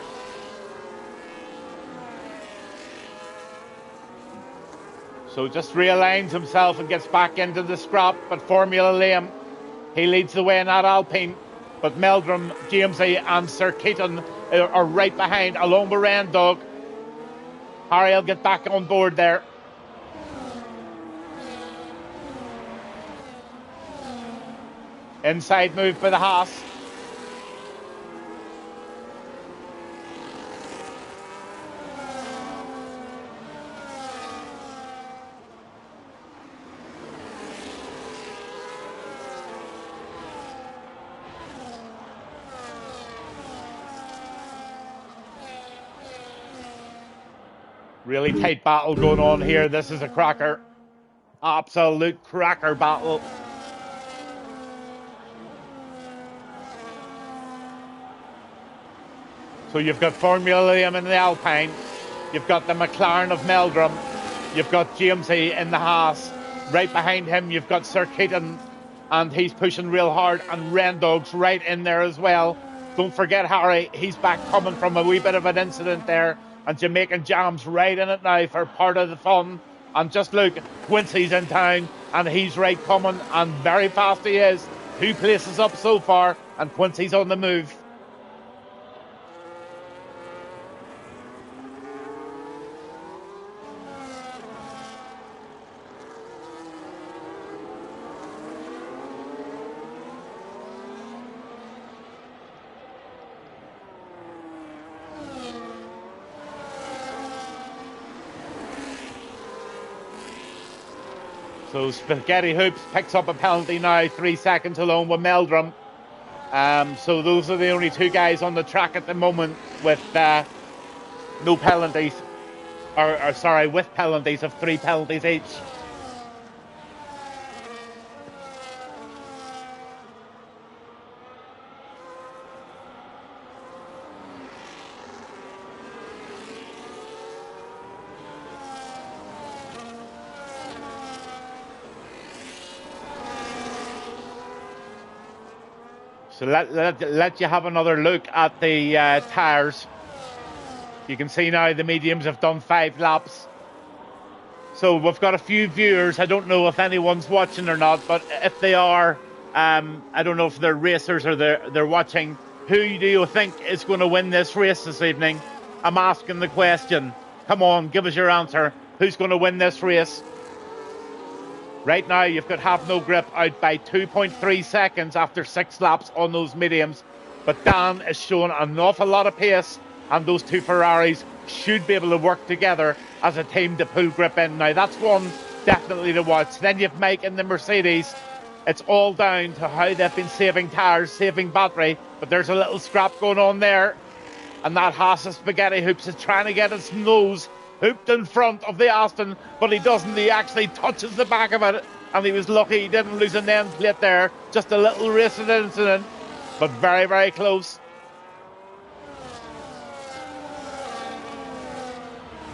So just realigns himself and gets back into the scrap. But Formula Liam, he leads the way in that Alpine. But Meldrum, Jamesy and Sir Keaton are right behind, along with Rendog. Harry will get back on board there. Inside move by the Haas. Really tight battle going on here. This is a cracker. Absolute cracker battle. So you've got Formula Liam in the Alpine. You've got the McLaren of Meldrum. You've got Jamesy in the Haas. Right behind him, you've got Sir Keaton, and he's pushing real hard, and Rendog's right in there as well. Don't forget Harry, he's back coming from a wee bit of an incident there, and Jamaican Jam's right in it now for part of the fun. And just look, Quincy's in town, and he's right coming, and very fast he is. 2 places up so far, and Quincy's on the move. So Spaghetti Hoops picks up a penalty now, 3 seconds alone with Meldrum. So those are the only 2 guys on the track at the moment with no penalties, or sorry, with penalties of 3 penalties each. So let you have another look at the tyres. You can see now the mediums have done 5 laps. So we've got a few viewers. I don't know if anyone's watching or not, but if they are, I don't know if they're racers or they're watching. Who do you think is going to win this race this evening? I'm asking the question. Come on, give us your answer. Who's going to win this race? Right now, you've got Have No Grip out by 2.3 seconds after 6 laps on those mediums. But Dan is showing an awful lot of pace, and those 2 Ferraris should be able to work together as a team to pull Grip in. Now, that's one definitely to watch. Then you've Mike in the Mercedes. It's all down to how they've been saving tyres, saving battery. But there's a little scrap going on there. And that Haas of Spaghetti Hoops is trying to get his nose hooped in front of the Aston, but he doesn't. He actually touches the back of it, and he was lucky he didn't lose an end plate there. Just a little racing incident, but very, very close.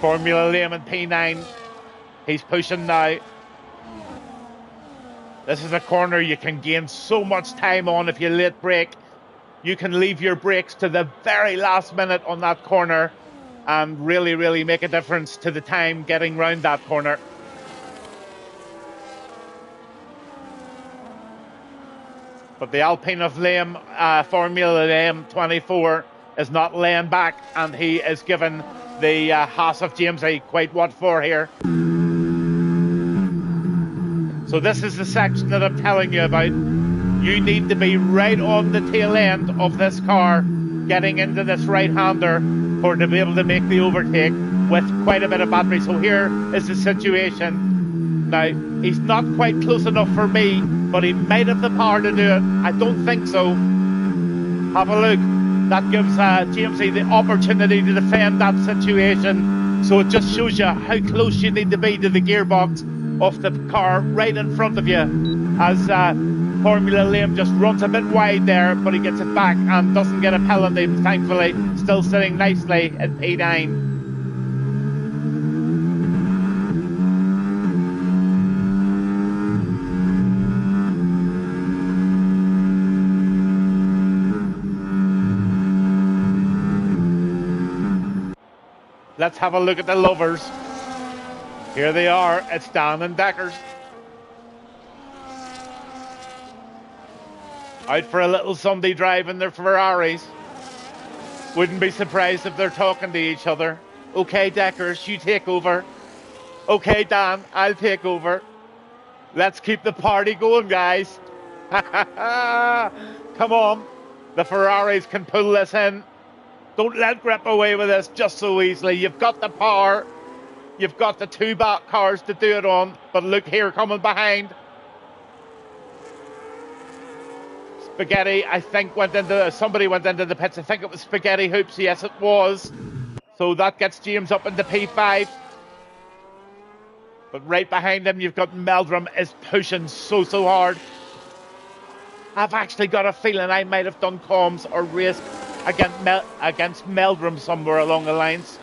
Formula Liam in P9. He's pushing now. This is a corner you can gain so much time on if you late brake. you can leave your brakes to the very last minute on that corner and really, really make a difference to the time getting round that corner. But the Alpine of Liam, Formula Liam 24, is not laying back, and he is given the Haas of Jamesy quite what for here. So this is the section that I'm telling you about. You need to be right on the tail end of this car, getting into this right-hander for to be able to make the overtake with quite a bit of battery. So here is the situation. Now, he's not quite close enough for me, but he might have the power to do it. I don't think so. Have a look. That gives Jamesy the opportunity to defend that situation. So it just shows you how close you need to be to the gearbox of the car right in front of you, as Formula Liam just runs a bit wide there, but he gets it back and doesn't get a penalty, thankfully, still sitting nicely at P9. Let's have a look at the lovers. Here they are, it's Dan and Deckers. Out for a little Sunday drive in their Ferraris. Wouldn't be surprised if they're talking to each other. Okay, Deckers, you take over. Okay, Dan, I'll take over. Let's keep the party going, guys. Come on. The Ferraris can pull this in. Don't let Grip away with this just so easily. You've got the power. You've got the two back cars to do it on. But look here, coming behind. Spaghetti, I think, somebody went into the pits. I think it was Spaghetti Hoops. Yes, it was. So that gets James up into P5. But right behind him, you've got Meldrum is pushing so hard. I've actually got a feeling I might have done comms or raced against Meldrum somewhere along the lines.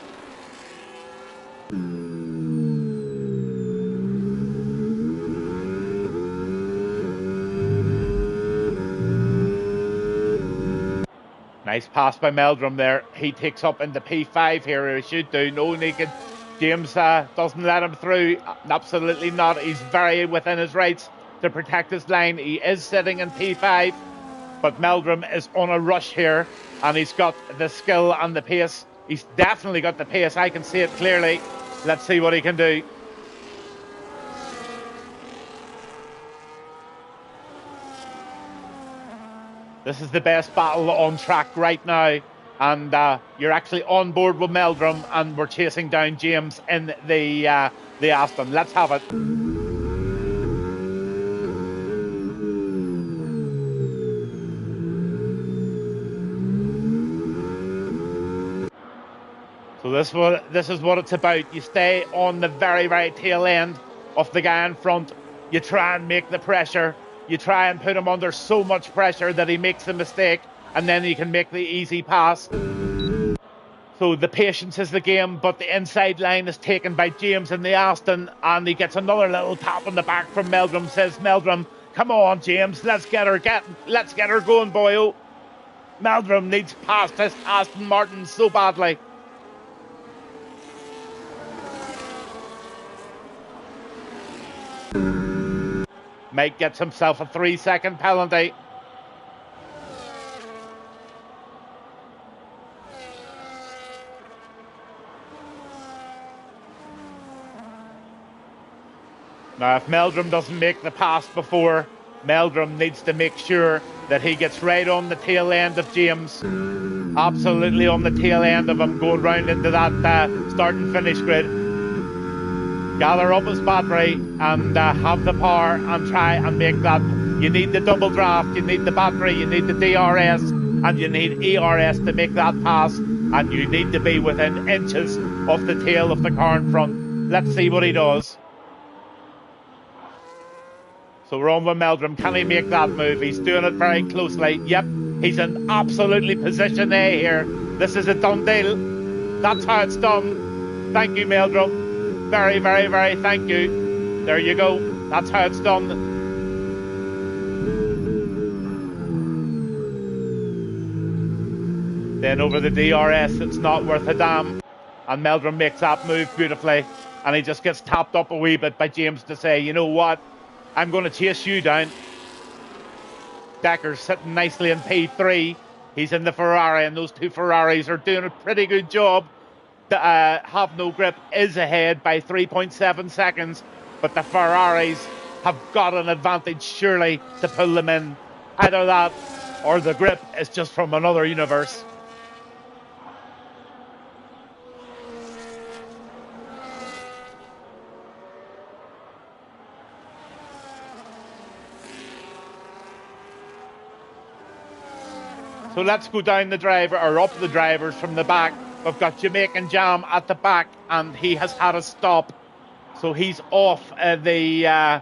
Nice pass by Meldrum there. He takes up into P5 here. He should do. No naked. James doesn't let him through. Absolutely not. He's very within his rights to protect his line. He is sitting in P5. But Meldrum is on a rush here. And he's got the skill and the pace. He's definitely got the pace. I can see it clearly. Let's see what he can do. This is the best battle on track right now. And you're actually on board with Meldrum, and we're chasing down James in the Aston. Let's have it. So this is what it's about. You stay on the very tail end of the guy in front. You try and make the pressure. You try and put him under so much pressure that he makes the mistake, and then you can make the easy pass. So the patience is the game, but the inside line is taken by James in the Aston, and he gets another little tap on the back from Meldrum. Says Meldrum, come on, James, let's get her going, boyo. Meldrum needs past this Aston Martin so badly. Mike gets himself a 3-second penalty. Now, if Meldrum doesn't make the pass before, Meldrum needs to make sure that he gets right on the tail end of James. Absolutely on the tail end of him, going round into that start and finish grid. Gather up his battery and have the power and try and make that. You need the double draft, you need the battery, you need the DRS, and you need ERS to make that pass, and you need to be within inches of the tail of the car in front. Let's see what he does. So we're on with Meldrum. Can he make that move? He's doing it very closely. Yep, he's in absolutely position A here. This is a done deal. That's how it's done. Thank you, Meldrum. Very thank you. There you go. That's how it's done. Then over the DRS, it's not worth a damn. And Meldrum makes that move beautifully. And he just gets tapped up a wee bit by James to say, you know what? I'm going to chase you down. Decker's sitting nicely in P3. He's in the Ferrari, and those two Ferraris are doing a pretty good job. The Have No Grip is ahead by 3.7 seconds, but the Ferraris have got an advantage surely to pull them in. Either that or the grip is just from another universe. So let's go down the driver, or up the drivers from the back. We've got Jamaican Jam at the back, and he has had a stop. So he's off the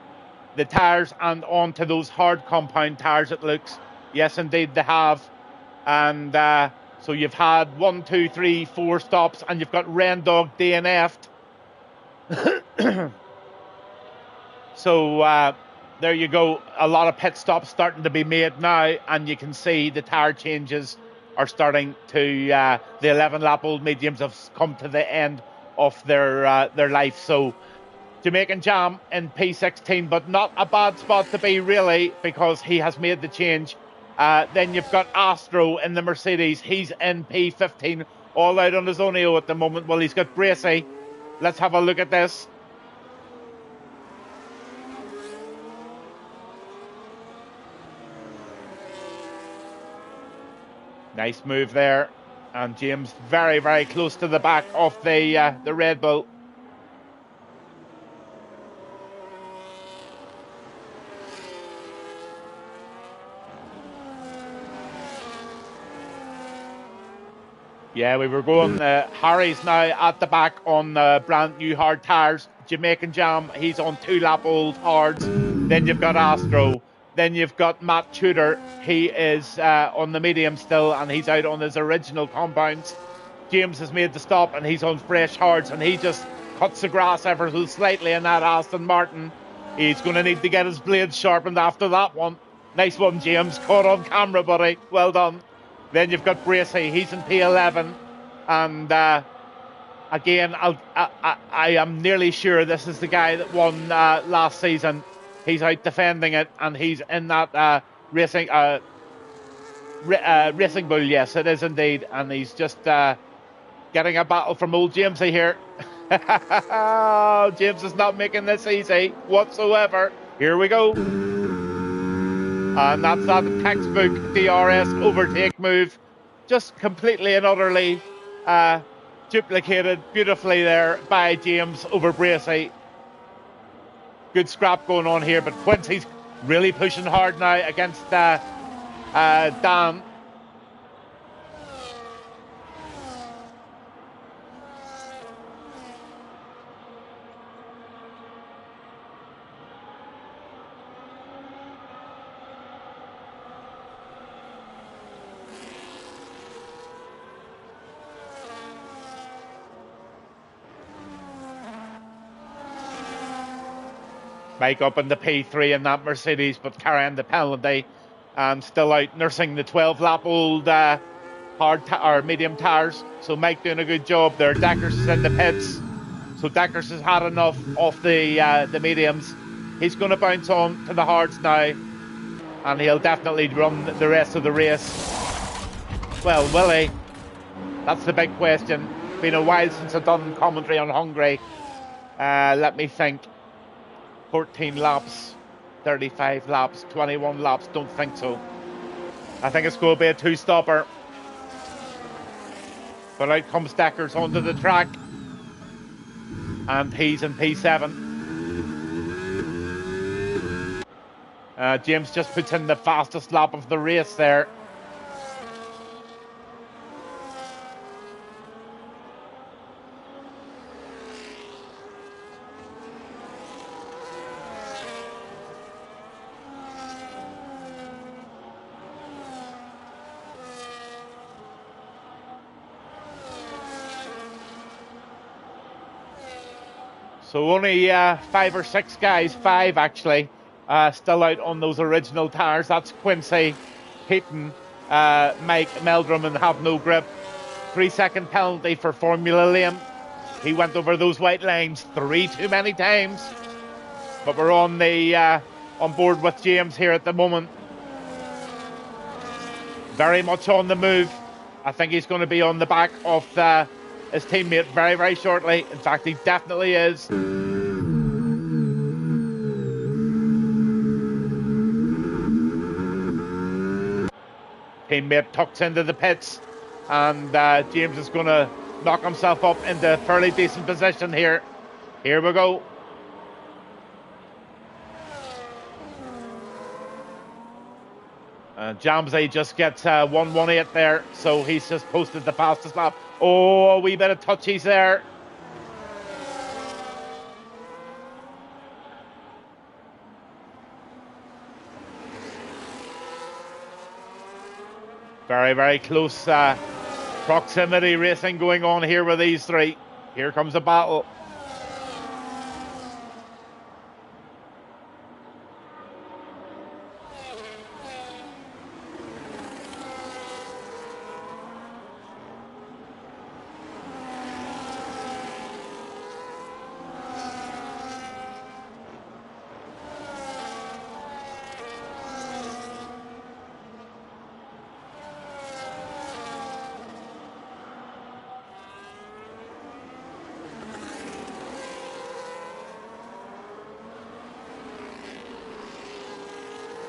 tyres and onto those hard compound tyres, it looks. Yes, indeed, they have. And so you've had 1, 2, 3, 4 stops, and you've got Rendog DNF'd. So there you go. A lot of pit stops starting to be made now, and you can see the tyre changes are starting to. The 11-lap-old mediums have come to the end of their life. So Jamaican Jam in P16, but not a bad spot to be really, because he has made the change. Then you've got Astro in the Mercedes. He's in P15, all out on his Oneo at the moment. Well, he's got Bracy. Let's have a look at this. Nice move there, and James very, very close to the back of the Red Bull. Yeah, we were going. Harry's now at the back on brand new hard tyres. Jamaican Jam, he's on 2-lap-old hards. Then you've got Astro. Then you've got Matt Tudor. He is on the medium still, and he's out on his original compounds. James has made the stop, and he's on fresh hards, and he just cuts the grass ever so slightly in that Aston Martin. He's going to need to get his blades sharpened after that one. Nice one, James. Caught on camera, buddy. Well done. Then you've got Bracy. He's in P11. And again, I am nearly sure this is the guy that won last season. He's out defending it, and he's in that racing bull. Yes, it is indeed. And he's just getting a battle from old Jamesy here. James is not making this easy whatsoever. Here we go. And that's that textbook DRS overtake move. Just completely and utterly duplicated beautifully there by James over Bracy. Good scrap going on here, but Quincy's really pushing hard now against Dan. Mike up in the P3 in that Mercedes, but carrying the penalty and still out nursing the 12-lap-old hard medium tyres. So Mike doing a good job there. Deckers is in the pits, so Deckers has had enough of the mediums. He's going to bounce on to the hards now, and he'll definitely run the rest of the race. Well, will he? That's the big question. It's been a while since I've done commentary on Hungary. Let me think. 14 laps, 35 laps, 21 laps, don't think so. I think it's going to be a 2-stopper. But out comes Deckers onto the track. And he's in P7. James just puts in the fastest lap of the race there. So only 5 or 6 guys, 5 actually, still out on those original tyres. That's Quincy, Heaton, Mike Meldrum and have no grip. 3-second penalty for Formula Liam. He went over those white lines 3 too many times. But we're on board with James here at the moment. Very much on the move. I think he's going to be on the back of his teammate very, very shortly. In fact, he definitely is. Teammate tucks into the pits, and James is going to knock himself up into a fairly decent position here. Here we go. Jamsey just gets 118 there, so he's just posted the fastest lap. Oh, a wee bit of touchies there. Very, very close proximity racing going on here with these three. Here comes a battle.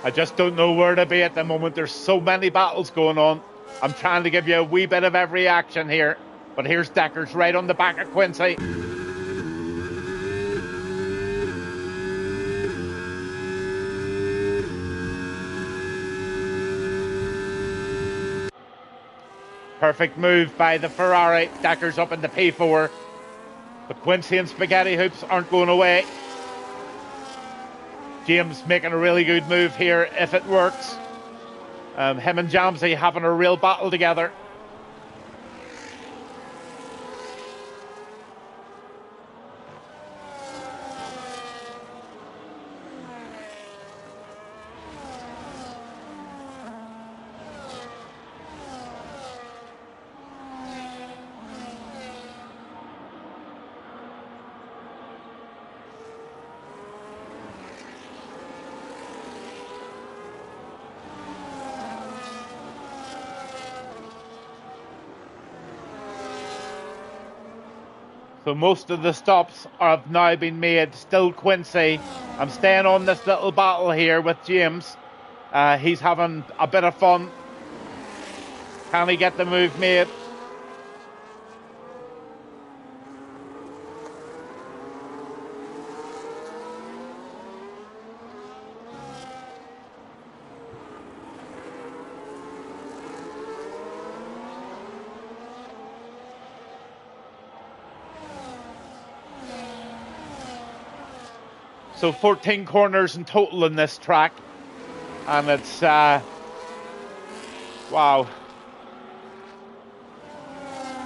I just don't know where to be at the moment. There's so many battles going on. I'm trying to give you a wee bit of every action here. But here's Deckers right on the back of Quincy. Perfect move by the Ferrari. Deckers up in the P4. But Quincy and Spaghetti Hoops aren't going away. James making a really good move here if it works. Him and Jamsey having a real battle together. So most of the stops have now been made. Still Quincy. I'm staying on this little battle here with James. He's having a bit of fun. Can he get the move made? So 14 corners in total in this track. And it's, wow.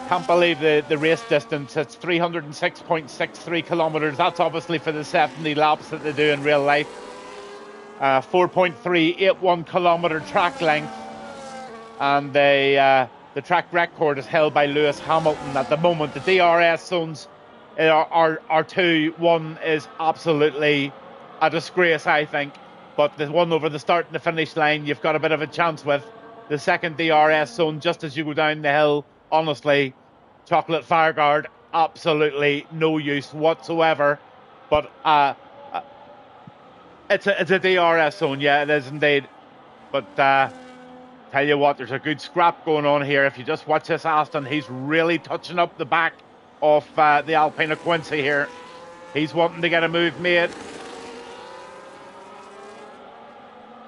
Can't believe the race distance. It's 306.63 kilometres. That's obviously for the 70 laps that they do in real life. 4.381 kilometre track length. And the track record is held by Lewis Hamilton at the moment. The DRS zones are two. One is absolutely a disgrace, I think, but the one over the start and the finish line you've got a bit of a chance with. The second DRS zone, just as you go down the hill, honestly, Chocolate Fireguard, absolutely no use whatsoever. But it's a DRS zone, yeah, it is indeed. But tell you what, there's a good scrap going on here. If you just watch this Aston, he's really touching up the back of the Alpine of Quincy here. He's wanting to get a move made.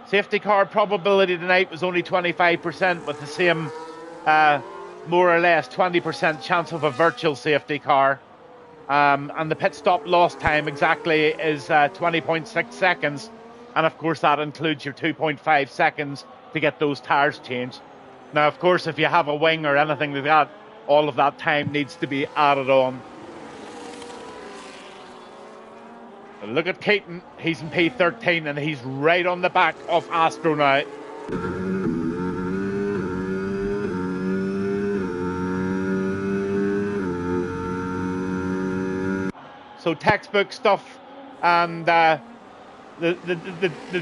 Safety car probability tonight was only 25%, with the same more or less 20% chance of a virtual safety car. And the pit stop loss time exactly is 20.6 seconds. And of course that includes your 2.5 seconds to get those tyres changed. Now of course if you have a wing or anything like that, all of that time needs to be added on. Look at Keaton, he's in P13 and he's right on the back of Astro now. So textbook stuff, and the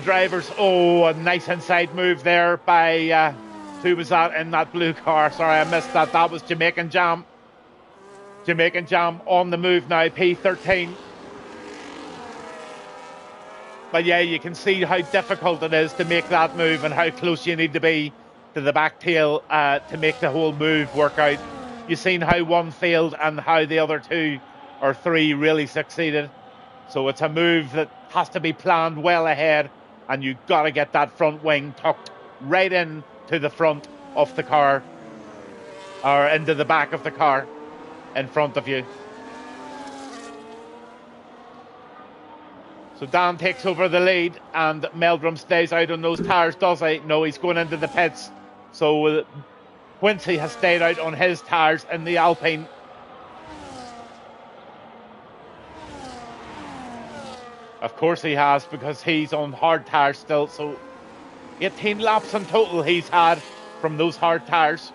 drivers. Oh, a nice inside move there by who was that in that blue car? Sorry, I missed that. That was Jamaican Jam. Jamaican Jam on the move now, P13. But yeah, you can see how difficult it is to make that move and how close you need to be to the back tail to make the whole move work out. You've seen how one failed and how the other two or three really succeeded. So it's a move that has to be planned well ahead, and you've got to get that front wing tucked right in to the front of the car, or into the back of the car in front of you. So Dan takes over the lead, and Meldrum stays out on those tyres, does he? No, he's going into the pits. So Quincy has stayed out on his tyres in the Alpine. Of course he has, because he's on hard tyres still. So 18 laps in total he's had from those hard tyres.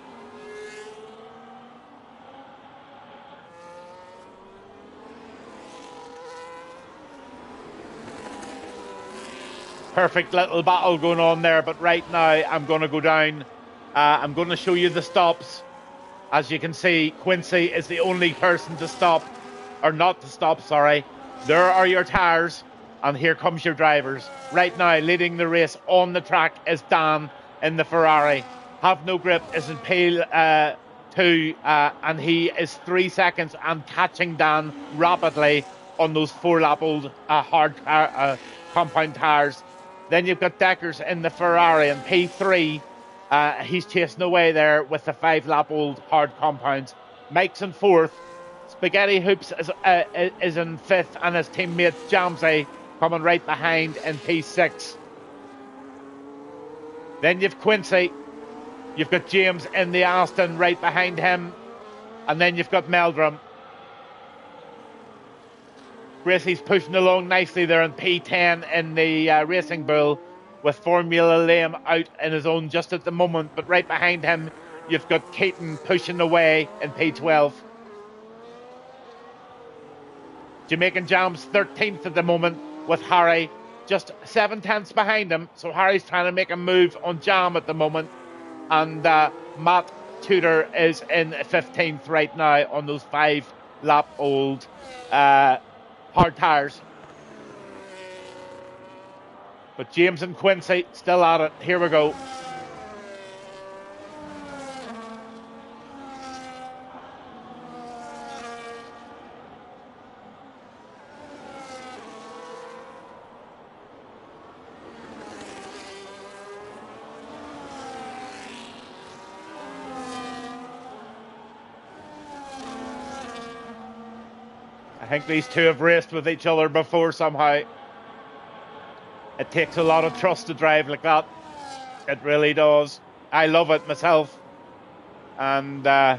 Perfect little battle going on there, but right now I'm going to go down. I'm going to show you the stops. As you can see, Quincy is the only person to stop, or not to stop, sorry. There are your tyres, and here comes your drivers. Right now, leading the race on the track is Dan in the Ferrari. Have No Grip is in P2, and he is 3 seconds and catching Dan rapidly on those 4-lap-old hard compound tyres. Then you've got Deckers in the Ferrari in P3. He's chasing away there with the 5-lap-old hard compounds. Mike's in 4th. Spaghetti Hoops is in 5th, and his teammate Jamsey coming right behind in P6. Then you've Quincy. You've got James in the Aston right behind him. And then you've got Meldrum. Gracie's pushing along nicely there in P10 in the Racing Bull, with Formula Liam out in his own just at the moment. But right behind him, you've got Keaton pushing away in P12. Jamaican Jam's 13th at the moment, with Harry just 7 tenths behind him. So Harry's trying to make a move on Jam at the moment. And Matt Tudor is in 15th right now on those 5-lap-old hard tyres. But James and Quincy still at it. Here we go. I think these two have raced with each other before somehow. It takes a lot of trust to drive like that. It really does. I love it myself. And yeah,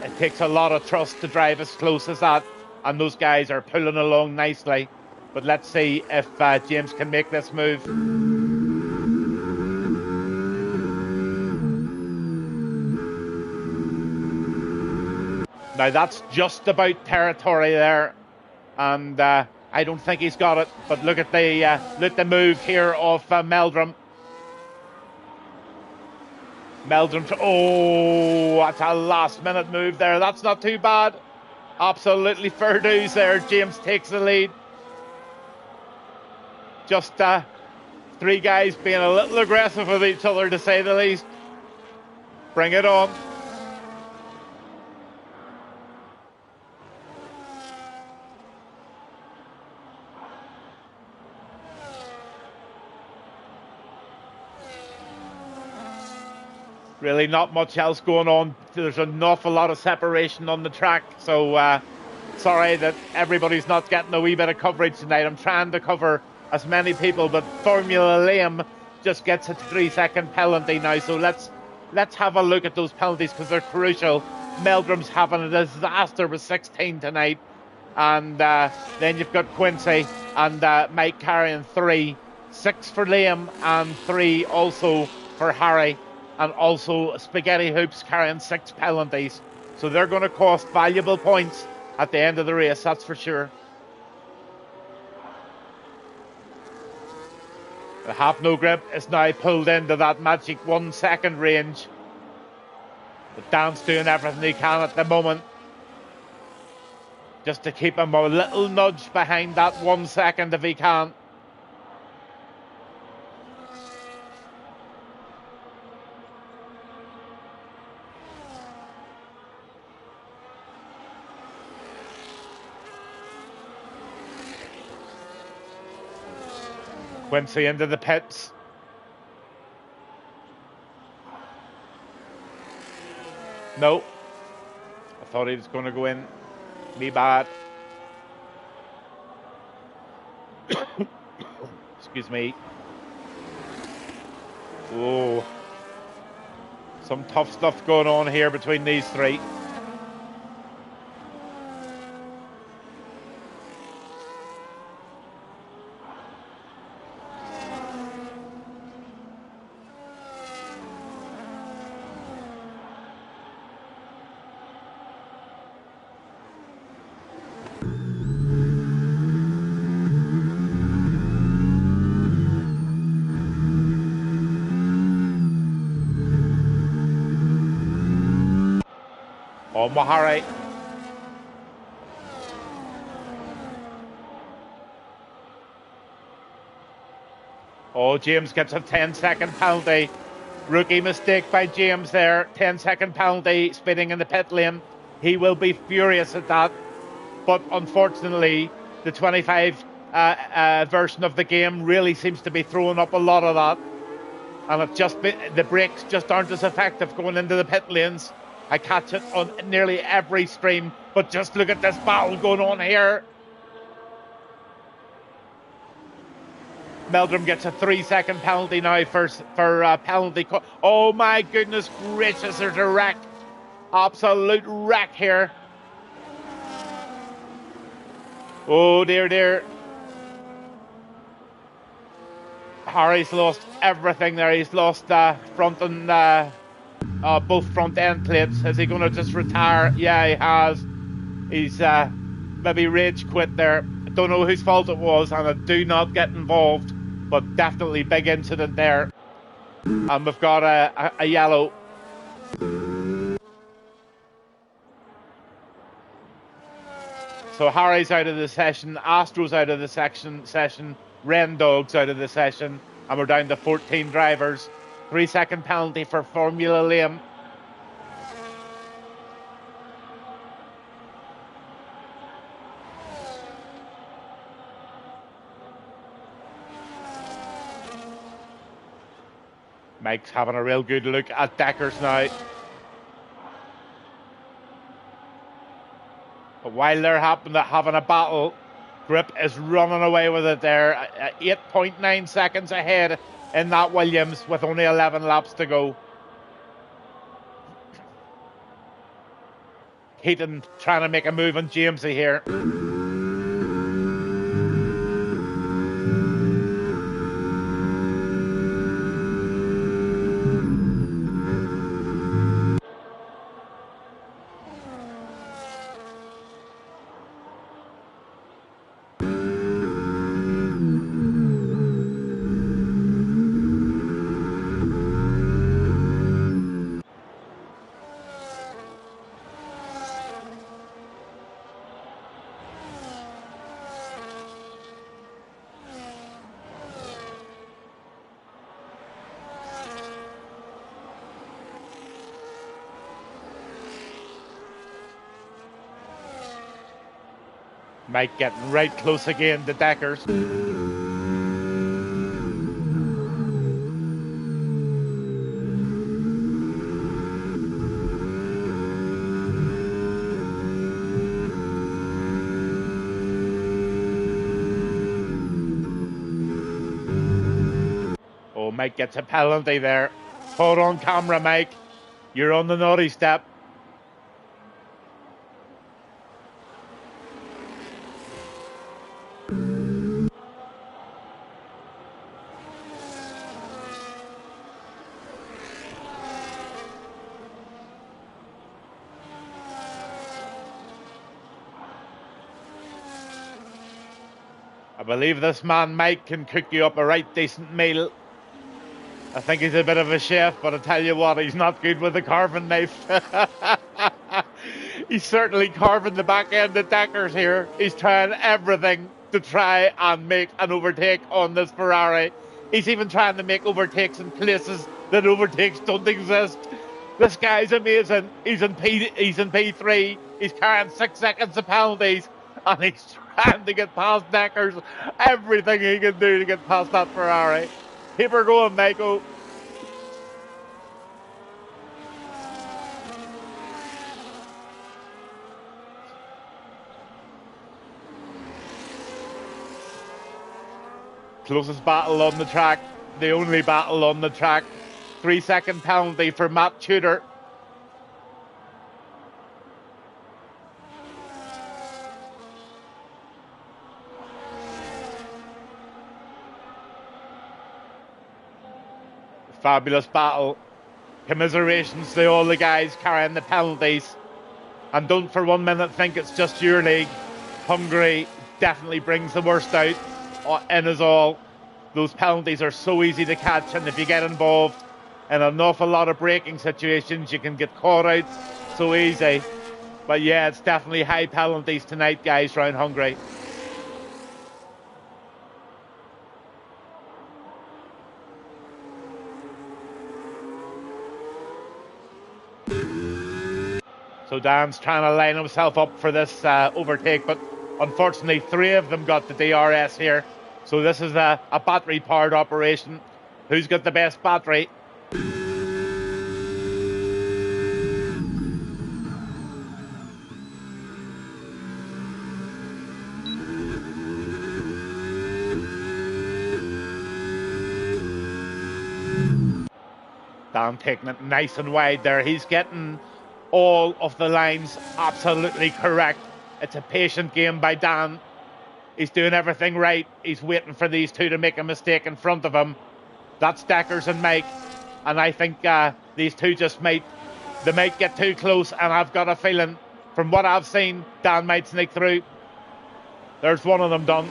it takes a lot of trust to drive as close as that. And those guys are pulling along nicely. But let's see if James can make this move. Now that's just about territory there, and I don't think he's got it. But look at the move here of Meldrum. Meldrum, oh, that's a last-minute move there. That's not too bad. Absolutely fair dues there. James takes the lead. Just 3 guys being a little aggressive with each other, to say the least. Bring it on. Really not much else going on. There's an awful lot of separation on the track. So sorry that everybody's not getting a wee bit of coverage tonight. I'm trying to cover as many people, but Formula Liam just gets a 3-second penalty now. So let's have a look at those penalties, because they're crucial. Meldrum's having a disaster with 16 tonight. And then you've got Quincy and Mike carrying 3. 6 for Liam and 3 also for Harry. And also Spaghetti Hoops carrying 6 penalties. So they're going to cost valuable points at the end of the race, that's for sure. The half no grip is now pulled into that magic 1 second range. But Dan's doing everything he can at the moment just to keep him a little nudge behind that 1 second if he can. Quincy into the pits. No. I thought he was going to go in. Me bad. Excuse me. Oh. Some tough stuff going on here between these three. Oh, Mahari. Oh, James gets a 10-second penalty. Rookie mistake by James there. 10-second penalty, spinning in the pit lane. He will be furious at that. But unfortunately, the 25 version of the game really seems to be throwing up a lot of that. And the brakes just aren't as effective going into the pit lanes. I catch it on nearly every stream. But just look at this battle going on here. Meldrum gets a 3-second penalty now for penalty. Oh my goodness gracious, there's a wreck. Absolute wreck here. Oh dear, dear. Harry's lost everything there. He's lost front and both front end plates. Is he going to just retire? Yeah, he has. He's maybe rage quit there. I don't know whose fault it was, and I do not get involved, but definitely big incident there. And we've got a yellow. So Harry's out of the session, Astro's out of the session, Ren Dog's out of the session, and we're down to 14 drivers. 3-second penalty for Formula Liam. Mike's having a real good look at Deckers now. But while they're having a battle, Grip is running away with it there. 8.9 seconds ahead in that Williams with only 11 laps to go. Keaton trying to make a move on Jamesy here. Mike getting right close again to Deckers. Oh, Mike gets a penalty there. Hold on camera, Mike. You're on the naughty step. believe this man Mike can cook you up a right decent meal. I think he's a bit of a chef, but I tell you what, he's not good with a carving knife. He's certainly carving the back end of Deckers here. He's trying everything to try and make an overtake on this Ferrari. He's even trying to make overtakes in places that overtakes don't exist. This guy's amazing. He's in P3. He's carrying 6 seconds of penalties, and he's trying to get past Deckers. Everything he can do to get past that Ferrari. Keep her going, Michael. Closest battle on the track, the only battle on the track. 3-second penalty for Matt Tudor. Fabulous battle. Commiserations to all the guys carrying the penalties. And don't for 1 minute think it's just your league. Hungary definitely brings the worst out in us all. Those penalties are so easy to catch, and if you get involved in an awful lot of braking situations, you can get caught out so easy. But yeah, it's definitely high penalties tonight, guys, round Hungary. So Dan's trying to line himself up for this overtake, but unfortunately 3 of them got the DRS here. So this is a battery-powered operation. Who's got the best battery? Dan taking it nice and wide there. He's getting all of the lines absolutely correct. It's a patient game by Dan. He's doing everything right. He's waiting for these two to make a mistake in front of him. That's Deckers and Mike. And I think these two just might get too close. And I've got a feeling, from what I've seen, Dan might sneak through. There's one of them done.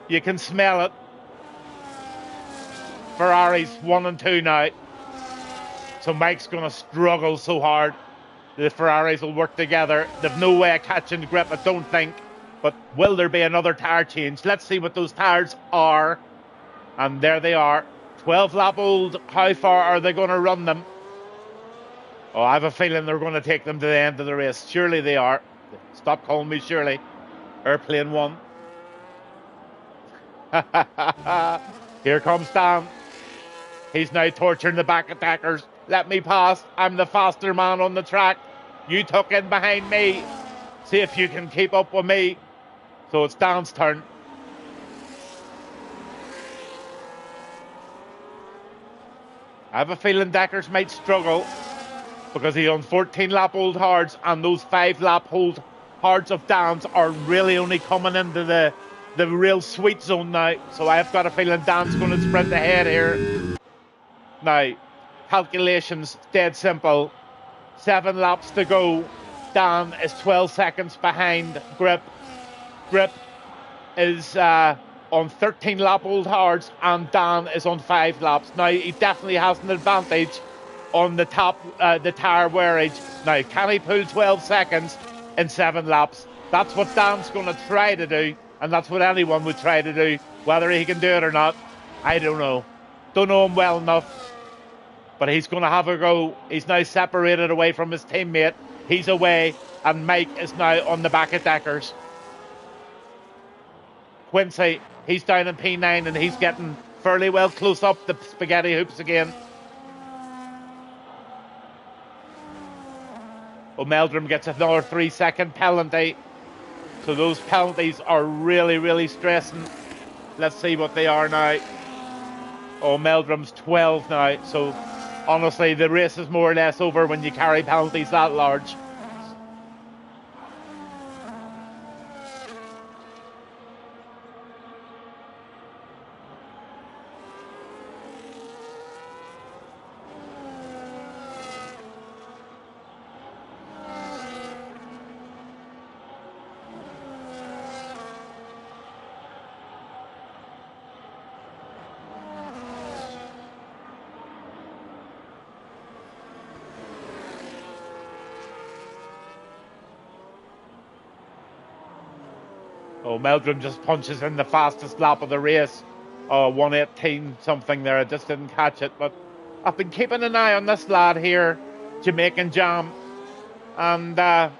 You can smell it. Ferrari's 1 and 2 now. So Mike's going to struggle so hard. The Ferraris will work together. They've no way of catching the grip, I don't think. But will there be another tyre change? Let's see what those tyres are. And there they are. 12 lap old. How far are they going to run them? Oh, I have a feeling they're going to take them to the end of the race. Surely they are. Stop calling me Shirley. Airplane 1. Here comes Dan. He's now torturing the back attackers. Let me pass. I'm the faster man on the track. You tuck in behind me. See if you can keep up with me. So it's Dan's turn. I have a feeling Deckers might struggle because he's on 14 lap old hards, and those 5 lap old hards of Dan's are really only coming into the real sweet zone now. So I've got a feeling Dan's going to sprint ahead here. Now, calculations, dead simple. 7 laps to go. Dan is 12 seconds behind Grip. Grip is on 13 lap old hards, and Dan is on 5 laps. Now, he definitely has an advantage on the top, the tyre wearage. Now, can he pull 12 seconds in 7 laps? That's what Dan's going to try to do, and that's what anyone would try to do. Whether he can do it or not, I don't know. Don't know him well enough. But he's going to have a go. He's now separated away from his teammate. He's away, and Mike is now on the back of Deckers. Quincy, he's down in P9, and he's getting fairly well close up the spaghetti hoops again. O'Meldrum gets another 3-second penalty. So those penalties are really, really stressing. Let's see what they are now. O'Meldrum's 12 now, so honestly, the race is more or less over when you carry penalties that large. Oh, Meldrum just punches in the fastest lap of the race. Oh, 1:18 something there. I just didn't catch it, but I've been keeping an eye on this lad here, Jamaican Jam, and I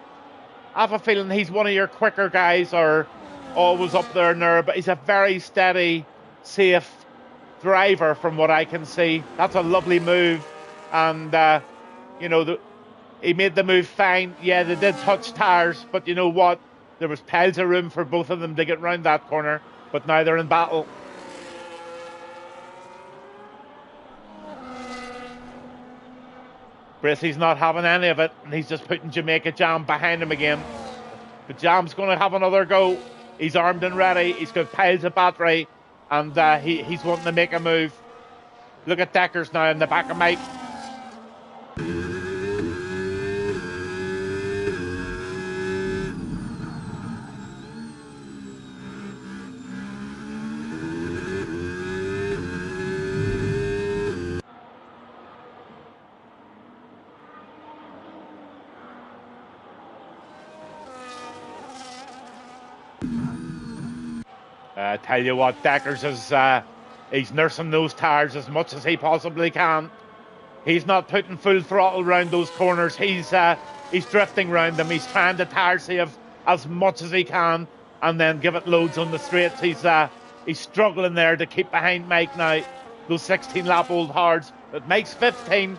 have a feeling he's one of your quicker guys, or always up there and there, but he's a very steady, safe driver from what I can see. That's a lovely move, and you know, he made the move fine. Yeah, they did touch tires, but you know what? There was piles of room for both of them to get round that corner, but now they're in battle. Bracey's not having any of it, and he's just putting Jamaica Jam behind him again. But Jam's going to have another go. He's armed and ready. He's got piles of battery, and he's wanting to make a move. Look at Deckers now in the back of Mike. Tell you what, Deckers is he's nursing those tires as much as he possibly can. He's not putting full throttle around those corners. He's drifting around them. He's trying to tire save as much as he can, and then give it loads on the straights. He's struggling there to keep behind Mike now. Those 16-lap-old hards. But Mike's 15,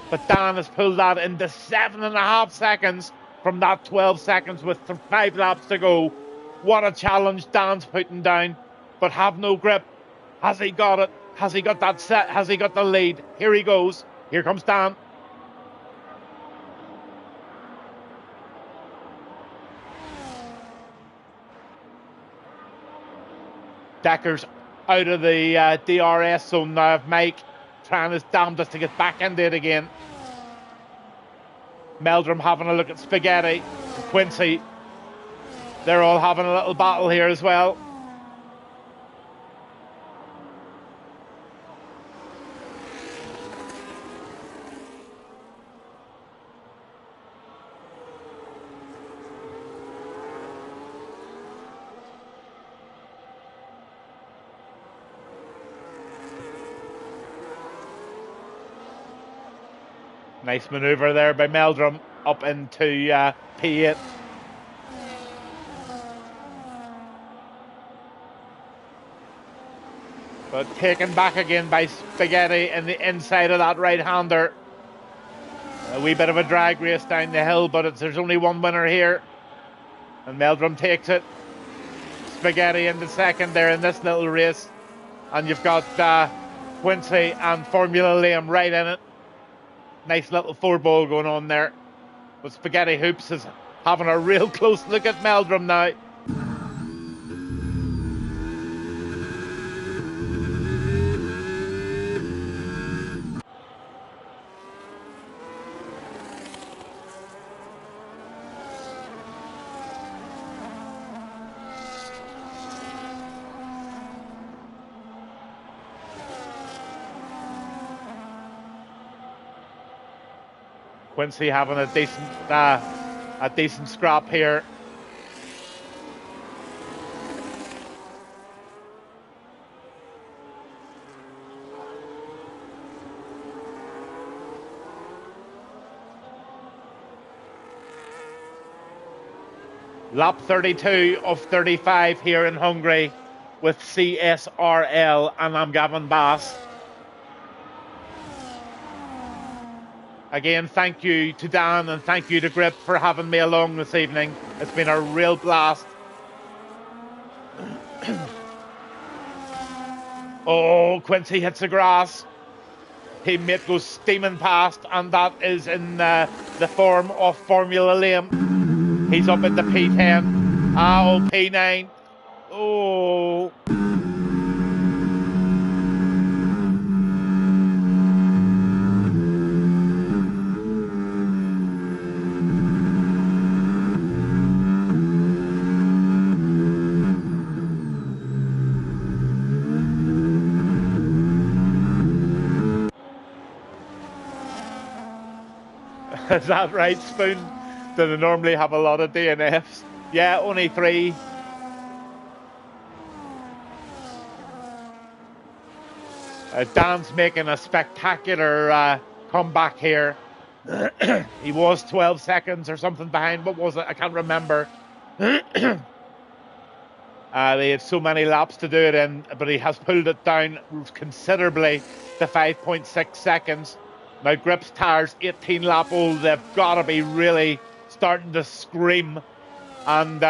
but Dan has pulled that into 7.5 seconds from that 12 seconds with 5 laps to go. What a challenge Dan's putting down, but have no grip. Has he got it? Has he got that set? Has he got the lead? Here he goes. Here comes Dan. Decker's out of the DRS zone now of Mike, trying his damnedest to get back into it again. Meldrum having a look at Spaghetti. Quincy, they're all having a little battle here as well. Nice manoeuvre there by Meldrum up into P8. But taken back again by Spaghetti in the inside of that right-hander. A wee bit of a drag race down the hill, but there's only one winner here. And Meldrum takes it. Spaghetti into second there in this little race. And you've got Quincy and Formula Liam right in it. Nice little 4-ball going on there. But Spaghetti Hoops is having a real close look at Meldrum now. Quincy having a decent scrap here. Lap 32 of 35 here in Hungary with CSRL, and I'm Gavinbass. Again, thank you to Dan and thank you to Grip for having me along this evening. It's been a real blast. Oh, Quincy hits the grass. Teammate goes steaming past, and that is in the form of Formula Liam. He's up into P10. Oh, P9. Oh. Is that right, Spoon? Do they normally have a lot of DNFs? Yeah, only 3. Dan's making a spectacular comeback here. He was 12 seconds or something behind. What was it? I can't remember. They had so many laps to do it in, but he has pulled it down considerably to 5.6 seconds. Now, Grip's tires, 18 lap old, they've got to be really starting to scream. And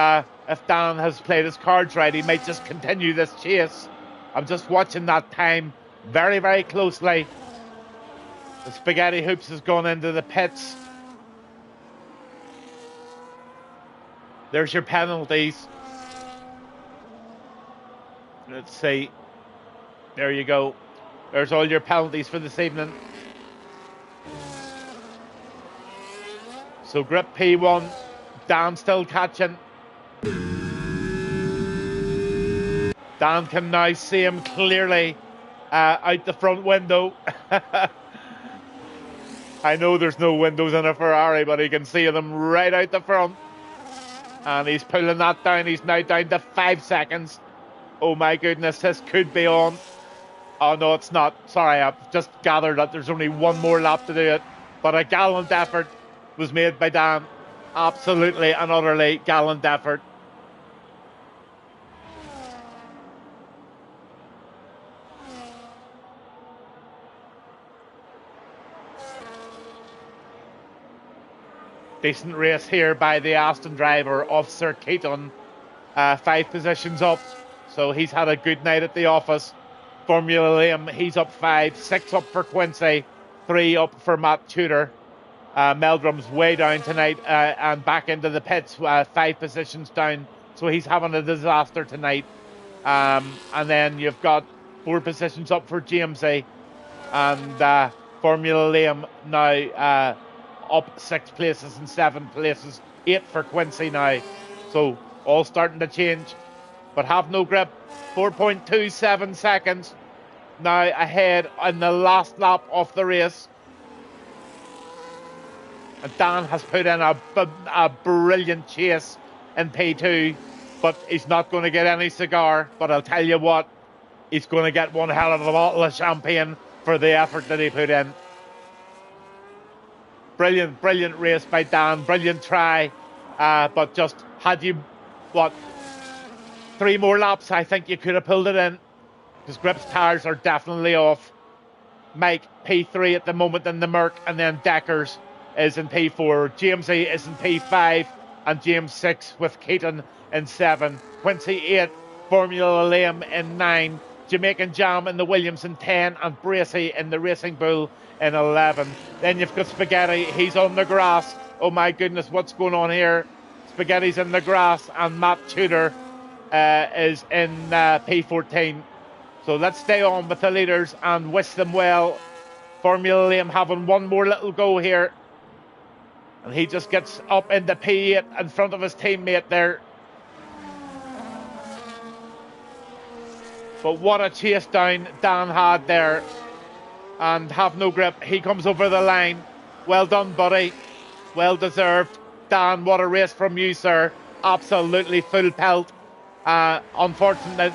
if Dan has played his cards right, he might just continue this chase. I'm just watching that time very, very closely. The Spaghetti Hoops has gone into the pits. There's your penalties. Let's see. There you go. There's all your penalties for this evening. So Grip P1, Dan still catching. Dan can now see him clearly out the front window. I know there's no windows in a Ferrari, but he can see them right out the front. And he's pulling that down. He's now down to 5 seconds. Oh my goodness, this could be on. Oh no, it's not. Sorry, I've just gathered that there's only one more lap to do it. But a gallant effort was made by Dan. Absolutely and utterly gallant effort. Decent race here by the Aston driver of Sir Keaton. 5 positions up, so he's had a good night at the office. Formula Liam, he's up 5, 6 up for Quincy, 3 up for Matt Tudor. Meldrum's way down tonight and back into the pits, 5 positions down, so he's having a disaster tonight. And then you've got 4 positions up for Jamesy, and Formula Liam now up 6 places and 7 places, 8 for Quincy now. So all starting to change, but have no grip. 4.27 seconds now ahead in the last lap of the race. And Dan has put in a brilliant chase in P2, but he's not going to get any cigar. But I'll tell you what, he's going to get one hell of a bottle of champagne for the effort that he put in. Brilliant, brilliant race by Dan. Brilliant try. But just had you, 3 more laps, I think you could have pulled it in. Because Grip's tires are definitely off. Mike, P3 at the moment in the Merc, and then Deckers is in P4. Jamesy is in P5, and James 6 with Keaton in 7. Quincy 8, Formula Liam in 9. Jamaican Jam in the Williams in 10, and Bracey in the Racing Bull in 11. Then you've got Spaghetti, he's on the grass. Oh my goodness, what's going on here? Spaghetti's in the grass, and Matt Tudor is in P14. So let's stay on with the leaders and wish them well. Formula Liam having one more little go here. And he just gets up into P8 in front of his teammate there. But what a chase down Dan had there. And have no grip. He comes over the line. Well done, buddy. Well deserved. Dan, what a race from you, sir. Absolutely full pelt. Unfortunate,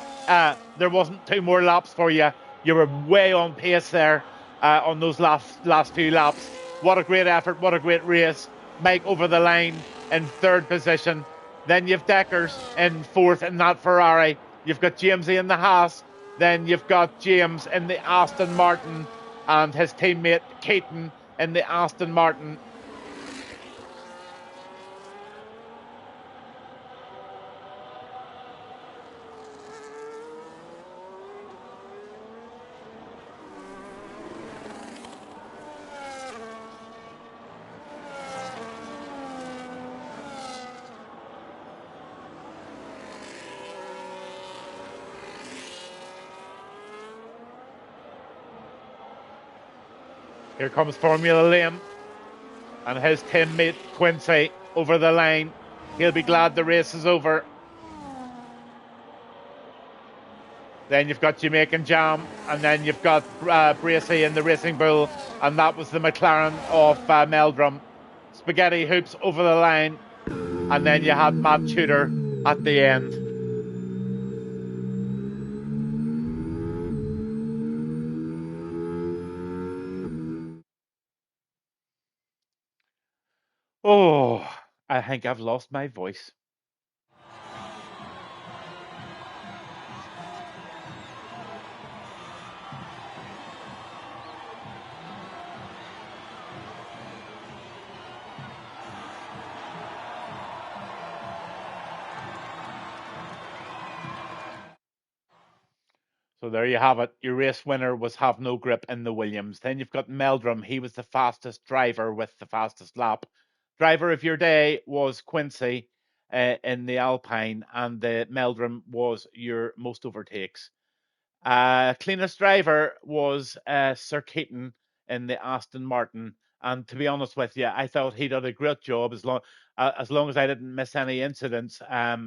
there wasn't 2 more laps for you. You were way on pace there on those last few laps. What a great effort. What a great race. Mike over the line in 3rd position. Then you've Deckers in 4th in that Ferrari. You've got Jamesy in the Haas. Then you've got James in the Aston Martin, and his teammate Keaton in the Aston Martin. Here comes Formula Liam and his teammate Quincy over the line. He'll be glad the race is over. Then you've got Jamaican Jam, and then you've got Bracey in the Racing Bull, and that was the McLaren of Meldrum. Spaghetti Hoops over the line, and then you had Matt Tudor at the end. Oh, I think I've lost my voice. So there you have it. Your race winner was Have No Grip in the Williams. Then you've got Meldrum. He was the fastest driver with the fastest lap. Driver of your day was Quincy in the Alpine, and the Meldrum was your most overtakes. Cleanest driver was Sir Keaton in the Aston Martin. And to be honest with you, I thought he did a great job as long as I didn't miss any incidents. I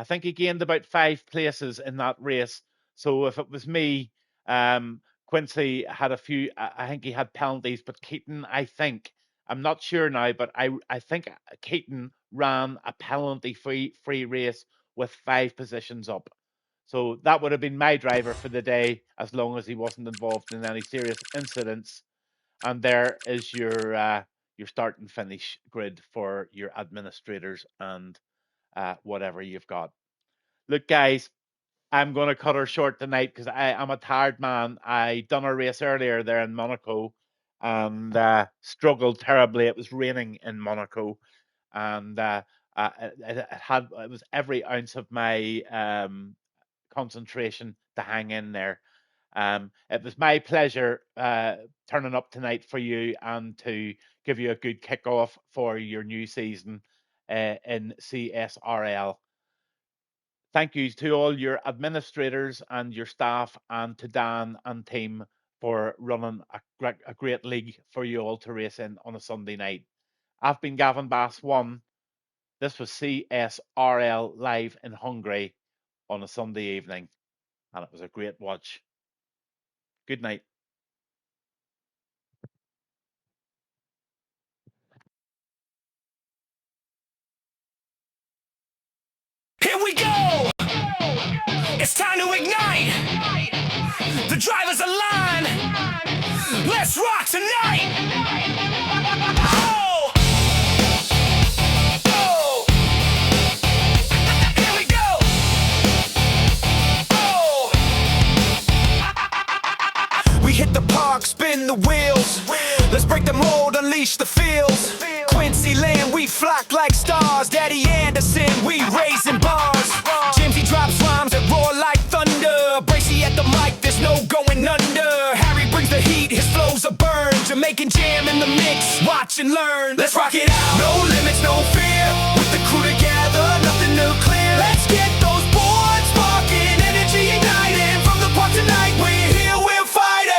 think he gained about 5 places in that race. So if it was me, Quincy had a few. I think he had penalties, but Keaton, I'm not sure now, but I think Keaton ran a penalty free race with 5 positions up. So that would have been my driver for the day, as long as he wasn't involved in any serious incidents. And there is your start and finish grid for your administrators and whatever you've got. Look, guys, I'm going to cut her short tonight because I am a tired man. I done a race earlier there in Monaco and struggled terribly. It was raining in Monaco, and it was every ounce of my concentration to hang in there. It was my pleasure turning up tonight for you and to give you a good kickoff for your new season in CSRL. Thank you to all your administrators and your staff, and to Dan and team for running a great league for you all to race in on a Sunday night. I've been Gavinbass1. This was CSRL live in Hungary on a Sunday evening, and it was a great watch. Good night. Here we go! It's time to ignite! The drivers align! Let's rock tonight! Oh! Oh! Here we go! Oh! We hit the park, spin the wheels. Let's break the mold, unleash the fields. Quincy Land, we flock like stars. Daddy Anderson, we raising bars. Jimsy drops rhymes that roar like thunder. Bracy at the mic, there's no going under. Harry brings the heat, his flows are burned. Jamaican jam in the mix, watch and learn. Let's rock it out. No limits, no fear. With the crew together, nothing new clear. Let's get those boards sparking, energy igniting. From the park tonight, we're here, we're fighting.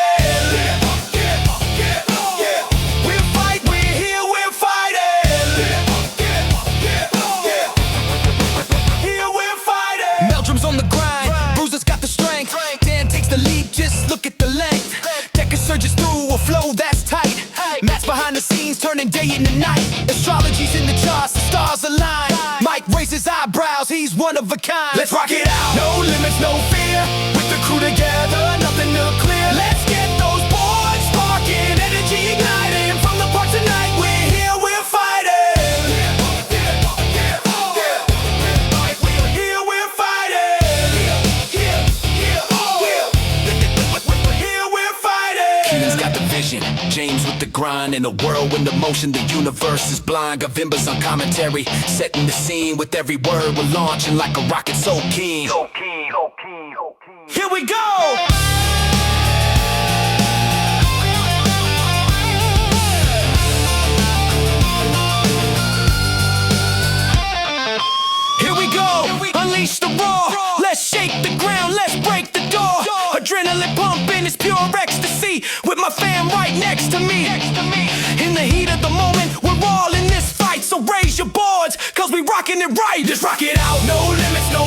Look at the length. Decker surges through a flow that's tight. Matt's behind the scenes, turning day into night. Astrology's in the charts, the stars align. Mike raises eyebrows, he's one of a kind. Let's rock it out. No limits, no fear. With the crew together, nothing new clear. Let's get those boards sparking, energy igniting. From the park tonight, we're here, we're fighting. James with the grind, in a whirlwind of motion, the universe is blind. Gavinbass on commentary, setting the scene with every word. We're launching like a rocket so keen. Here we go! Here we go! Unleash the roar! Let's shake the ground, let's break the door! Adrenaline pumping, it's pure ecstasy. With my fam right next to me. In the heat of the moment, we're all in this fight. So raise your boards, cause we rocking it right. Just rock it out, no limits, no